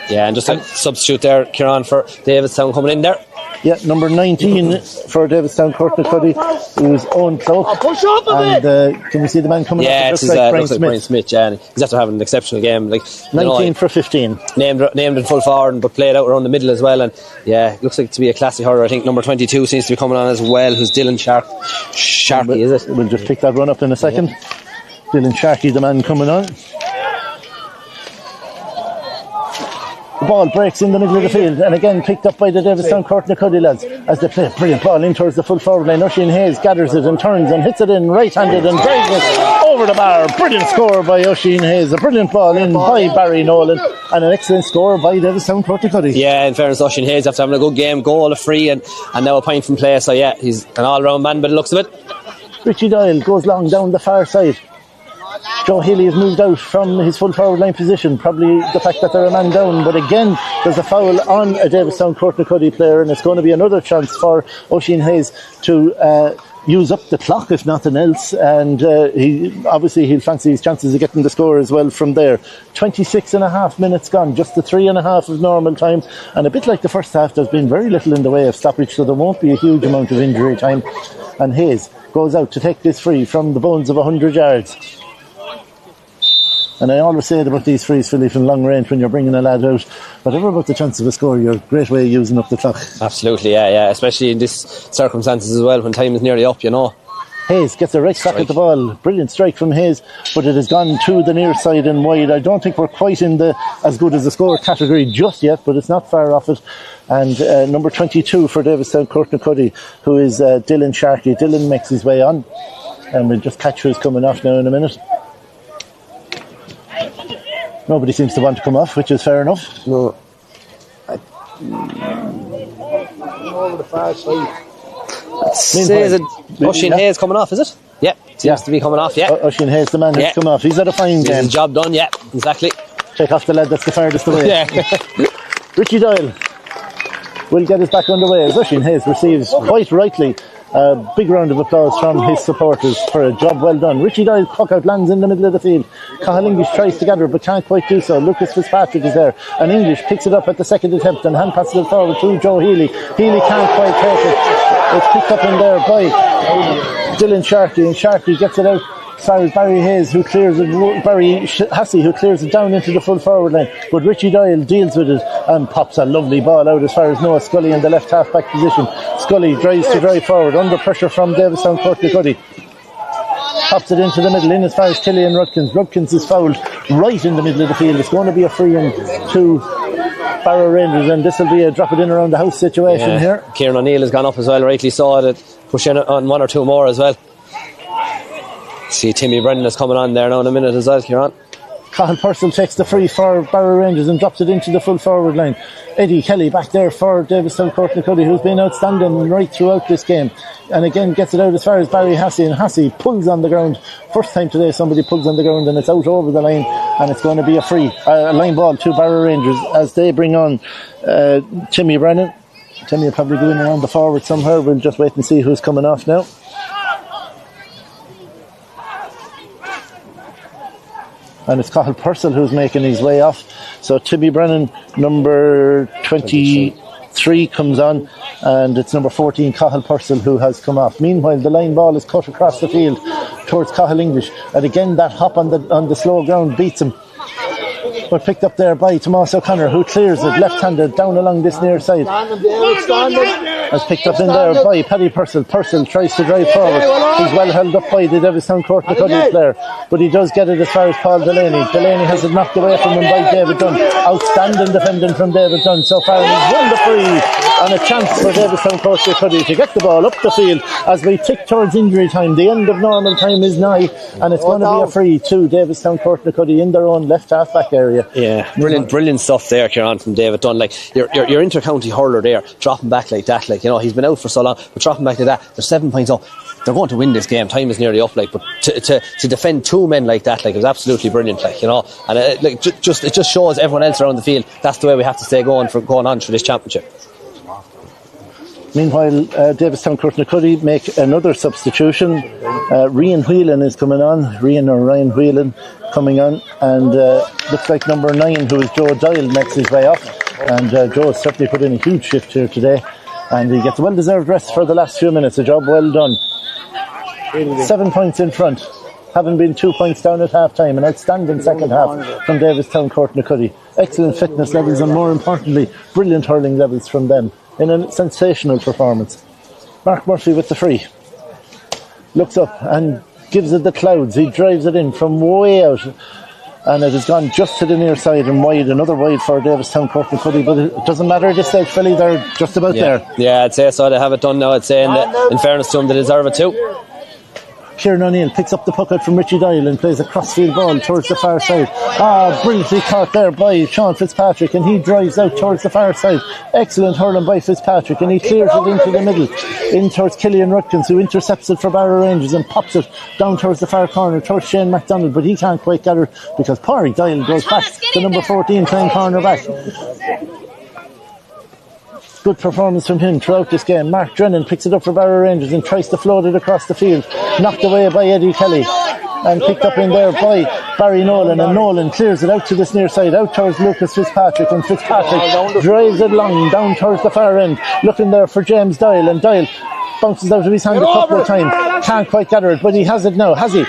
Yeah, and just a substitute there, Kieran, for Davidstown coming in there. Yeah, number 19 for Davidstown Courtnacuddy, who's Owen Clough. And can you see the man coming up? It looks like Brian Smith. Yeah, and he's after having an exceptional game. 19 for 15. Named in full forward, but played out around the middle as well. And yeah, looks like to be a classy hurler. I think number 22 seems to be coming on as well, who's Dylan Sharkey, is it? We'll just pick that one up in a second. Yeah. Dylan Sharkey, the man coming on. The ball breaks in the middle of the field, and again picked up by the Davidstown Courtnacuddy lads as they play a brilliant ball in towards the full forward line. Oisin Hayes gathers it and turns and hits it in right-handed and drives it over the bar. Brilliant score by Oisin Hayes. A brilliant ball in by Barry Nolan, and an excellent score by Davidstown Courtnacuddy. Yeah, in fairness, Oisin Hayes after having a good game, goal, a free, and now a point from play. So yeah, he's an all-round man by the looks of it. Richie Doyle goes long down the far side. Joe Healy has moved out from his full forward line position, probably the fact that they're a man down, but again there's a foul on a Davidstown Courtnacuddy player, and it's going to be another chance for Oisin Hayes to use up the clock if nothing else, and he'll fancy his chances of getting the score as well from there. 26 and a half minutes gone, just the 3.5 of normal time, and a bit like the first half, there's been very little in the way of stoppage, so there won't be a huge amount of injury time, and Hayes goes out to take this free from the bones of 100 yards. And I always say it about these frees, Philly, from long range when you're bringing a lad out. Whatever about the chance of a score, you're a great way of using up the clock. Absolutely, yeah. Especially in this circumstances as well, when time is nearly up, you know. Hayes gets a right crack at the ball. Brilliant strike from Hayes, but it has gone to the near side and wide. I don't think we're quite in the as good as the score category just yet, but it's not far off it. And number 22 for Davidstown Courtnacuddy, who is Dylan Sharkey. Dylan makes his way on, and we'll just catch who's coming off now in a minute. Nobody seems to want to come off, which is fair enough. No. Over the far side. Says it Oisin Hayes coming off, is it? Yeah, seems to be coming off, yeah. Oisin Hayes, the man who's come off. He's had a fine game. His job done, yeah, exactly. Check off the lad that's the farthest away. Yeah. Richie Doyle will get us back underway as Oisin Hayes receives, quite rightly, a big round of applause from his supporters for a job well done. Richie Doyle puck out lands in the middle of the field. Cathal English tries to gather but can't quite do so. Lucas Fitzpatrick is there, and English picks it up at the second attempt and hand passes it forward to Joe Healy. Healy can't quite take it. It's picked up in there by Dylan Sharkey, and Sharkey gets it out as far as Barry Hayes, who clears it, Barry Hassey, who clears it down into the full forward line. But Richie Doyle deals with it and pops a lovely ball out as far as Noah Scully in the left half back position. Scully tries to drive forward under pressure from Davidstown Courtnacuddy. Pops it into the middle in as far as Killian Rudkins. Rudkins is fouled right in the middle of the field. It's going to be a free in to Barrow Rangers, and this will be a drop it in around the house situation here. Kieran O'Neill has gone up as well, rightly saw it, push in on one or two more as well. See Timmy Brennan is coming on there now in a minute as well, Kieran. Cathal Purcell takes the free for Barrow Rangers and drops it into the full forward line. Eddie Kelly back there for Davistown Courtnacuddy, who's been outstanding right throughout this game, and again gets it out as far as Barry Hassey, and Hassey pulls on the ground. First time today somebody pulls on the ground, and it's out over the line, and it's going to be a line ball to Barrow Rangers as they bring on Timmy Brennan. Timmy will probably go in around the forward somewhere. We'll just wait and see who's coming off now. And it's Cathal Purcell who's making his way off. So Timmy Brennan, number 23, comes on, and it's number 14, Cathal Purcell, who has come off. Meanwhile, the line ball is cut across the field towards Cathal English, and again that hop on the slow ground beats him. But picked up there by Tomas O'Connor, who clears it left-handed down along this near side. As picked up in there by Paddy Purcell. Purcell tries to drive forward. He's well held up by the Davistown Courtnacuddy player, but he does get it as far as Paul Delaney. Delaney has it knocked away from him by David Dunn. Outstanding defending from David Dunn so far, and he's won the free. And a chance for Davistown Courtnacuddy to get the ball up the field as we tick towards injury time. The end of normal time is nigh, and it's going to be a free to Davistown Courtnacuddy in their own left half back area. Yeah, brilliant stuff there, Kieran, from David Dunn. Like your inter-county hurler there, dropping back like that. Like, you know, he's been out for so long, but dropping back like that, they're 7 points up. They're going to win this game. Time is nearly up, like, but to defend two men like that, like, it was absolutely brilliant, like, you know. And it just shows everyone else around the field that's the way we have to stay going on through this championship. Meanwhile, Davistown Courtnacuddy make another substitution. Ryan Whelan is coming on. Ryan Whelan coming on, and looks like number 9, who is Joe Doyle, makes his way off. And Joe has certainly put in a huge shift here today, and he gets a well-deserved rest for the last few minutes. A job well done. 7 points in front, having been 2 points down at half-time. An outstanding second half from Davistown Courtnacuddy. Excellent fitness levels, and more importantly, brilliant hurling levels from them in a sensational performance. Mark Murphy with the free. Looks up and gives it the clouds. He drives it in from way out, and it has gone just to the near side and wide. Another wide for Davistown Courtnacuddy, but it doesn't matter at this stage, Philly. They're just about there. Yeah, I'd say so. They have it done now. I'd say in fairness to them, they deserve it too. Kieran O'Neill picks up the puck out from Richie Doyle and plays a crossfield ball towards the far side. Brilliantly caught there by Sean Fitzpatrick, and he drives out towards the far side. Excellent hurling by Fitzpatrick, and he clears it into the middle, in towards Killian Rutkins, who intercepts it for Barrow Rangers and pops it down towards the far corner towards Shane MacDonald, but he can't quite get it because Pádraig Doyle goes back to number 14 playing corner back. Good performance from him throughout this game. Mark Drennan picks it up for Barrow Rangers and tries to float it across the field. Knocked away by Eddie Kelly and picked up in there by Barry Nolan, and Nolan clears it out to this near side, out towards Lucas Fitzpatrick, and Fitzpatrick drives it long down towards the far end, looking there for James Doyle, and Doyle bounces out of his hand a couple of times. Can't quite gather it, but he has it now, has he?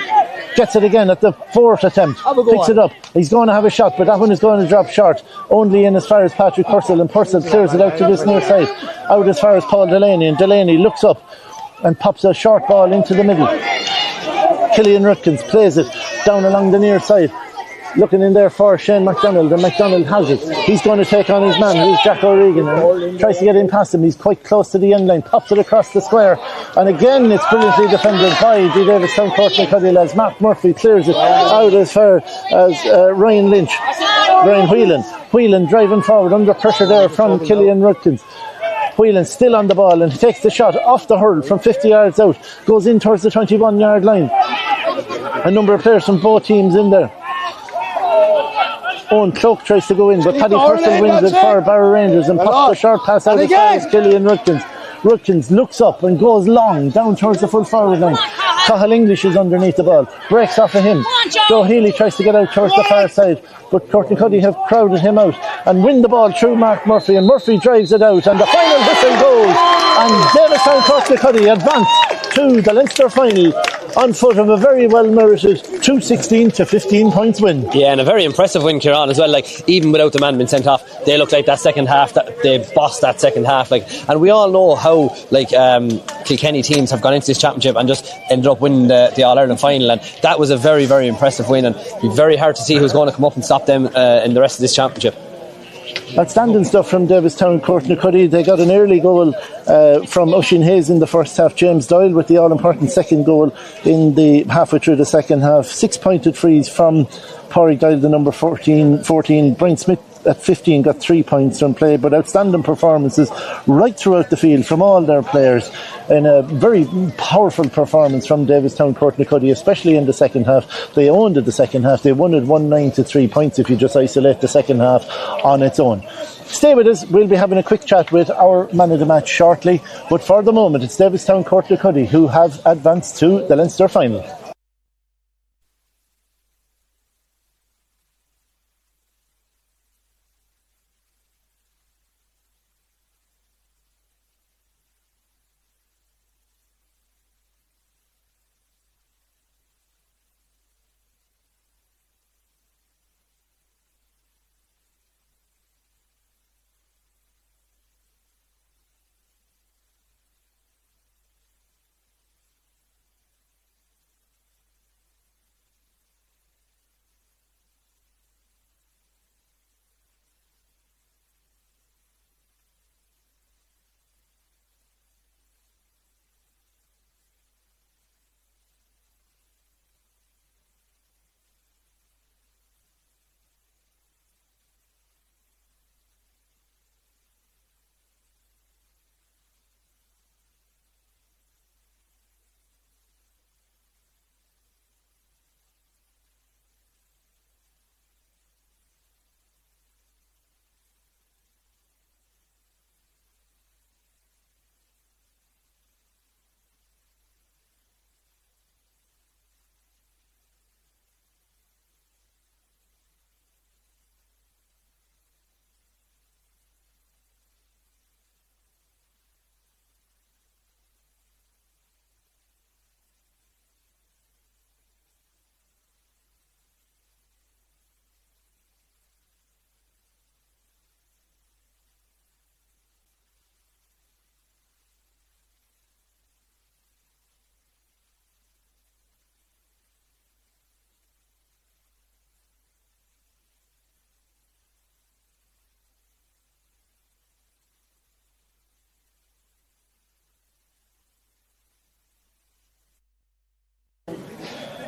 Gets it again at the fourth attempt. Picks it up. He's going to have a shot, but that one is going to drop short. Only in as far as Patrick Purcell, and Purcell clears it out to this near side. Out as far as Paul Delaney, and Delaney looks up and pops a short ball into the middle. Killian Rutkins plays it down along the near side. Looking in there for Shane MacDonald, and MacDonald has it. He's going to take on his man, who's Jack O'Regan, and tries to get in past him. He's quite close to the end line, pops it across the square, and again it's brilliantly defended by the Davistown Courtnacuddy lads. Mark Murphy clears it out as far as Ryan Whelan driving forward under pressure there from Killian Rutkins. Whelan still on the ball, and he takes the shot off the hurl from 50 yards out, goes in towards the 21-yard line. A number of players from both teams in there. Owen Cloak tries to go in, but Paddy Purcell wins it for Barrow Rangers and pops the short pass out as far as Killian Rutkins. Rutkins looks up and goes long down towards the full forward line. Cathal English is underneath the ball, breaks off of him. Joe Healy tries to get out towards the far side, but Courtnacuddy have crowded him out and win the ball through Mark Murphy, and Murphy drives it out, and the final whistle goes, and Davistown Courtnacuddy advance to the Leinster final on foot of a very well merited 216 to 15 points win. Yeah, and a very impressive win, Kieran, as well. Like, even without the man being sent off, they looked like that second half, that they bossed that second half. Like, and we all know how Kilkenny teams have gone into this championship and just ended up winning the All-Ireland final, and that was a very, very impressive win, and it'd be very hard to see who's going to come up and stop them in the rest of this championship. Outstanding stuff from Davistown Courtnacuddy. They got an early goal from Oisín Hayes in the first half. James Doyle with the all-important second goal in the halfway through the second half. 6-pointed frees from Pádraig Doyle, the number 14. Brian Smith at 15 got 3 points from play, but outstanding performances right throughout the field from all their players, and a very powerful performance from Davistown Courtnacuddy, especially in the second half. They owned it the second half. They won it 1-9 to 3 points if you just isolate the second half on its own. Stay with us. We'll be having a quick chat with our man of the match shortly, but for the moment it's Davistown Courtnacuddy who have advanced to the Leinster final.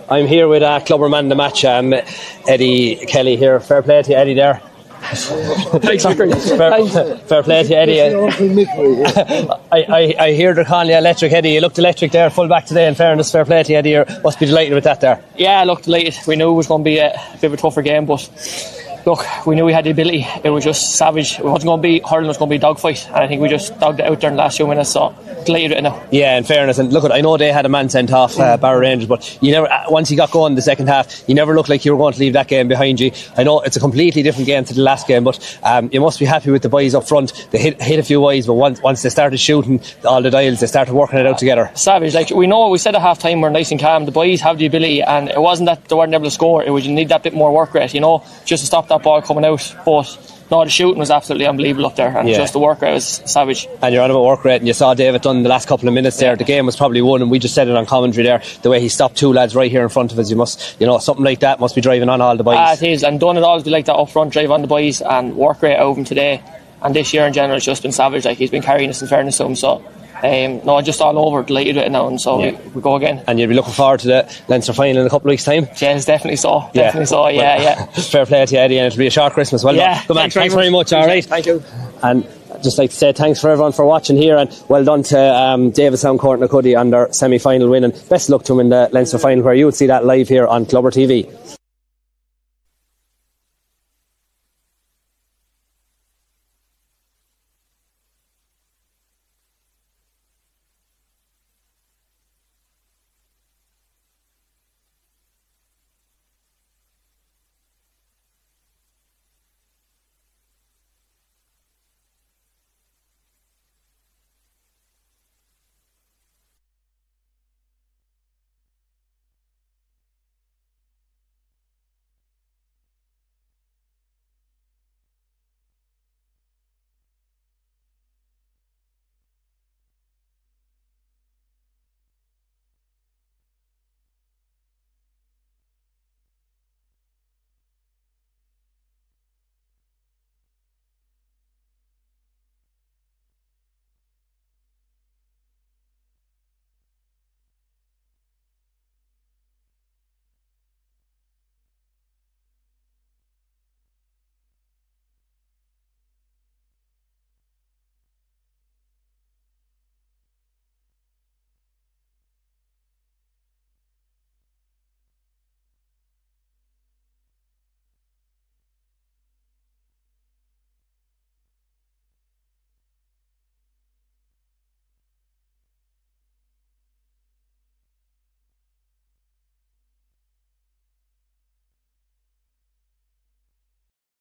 I'm here with Clubber Man of the match, Eddie Kelly here. Fair play to you, Eddie, there. Thanks. Fair play to you, Eddie. I hear they're calling you electric, Eddie. You looked electric there, full back today, in fairness. Fair play to you, Eddie. You must be delighted with that there. Yeah, I looked delighted. We knew it was going to be a bit of a tougher game, but look, we knew we had the ability. It was just savage. It wasn't going to be hurling, it was going to be a dogfight, and I think we just dogged it out there in the last few minutes, so delighted with it now. Yeah, in fairness, and look, I know they had a man sent off, Barrow Rangers, but you never, once you got going in the second half, you never looked like you were going to leave that game behind you. I know it's a completely different game to the last game, but you must be happy with the boys up front. They hit a few wides, but once they started shooting all the dials, they started working it out together. Savage. Like, we know, we said at half time we're nice and calm. The boys have the ability, and it wasn't that they weren't able to score, it was you need that bit more work rate, just to stop that ball coming out. But no, the shooting was absolutely unbelievable up there, and just the work rate was savage. And you're on about work rate, and you saw David Dunn the last couple of minutes there. The game was probably won, and we just said it on commentary there, the way he stopped two lads right here in front of us. You must, something like that must be driving on all the boys. It is, and Dunn would always be like that up front, drive on the boys, and work rate out of him today. And this year in general, it's just been savage. Like, he's been carrying us, in fairness to him. So no, just all over, delighted with it now, and so we go again. And you'll be looking forward to the Leinster final in a couple of weeks' time? Yes, definitely so. Yeah. Fair play to you, Eddie, and it'll be a short Christmas. Well done. Good man. Thanks very much. All right. Thank you. And I'd just like to say thanks for everyone for watching here, and well done to Davistown Courtnacuddy on their semi-final win, and best of luck to them in the Leinster final, where you would see that live here on Clubber TV.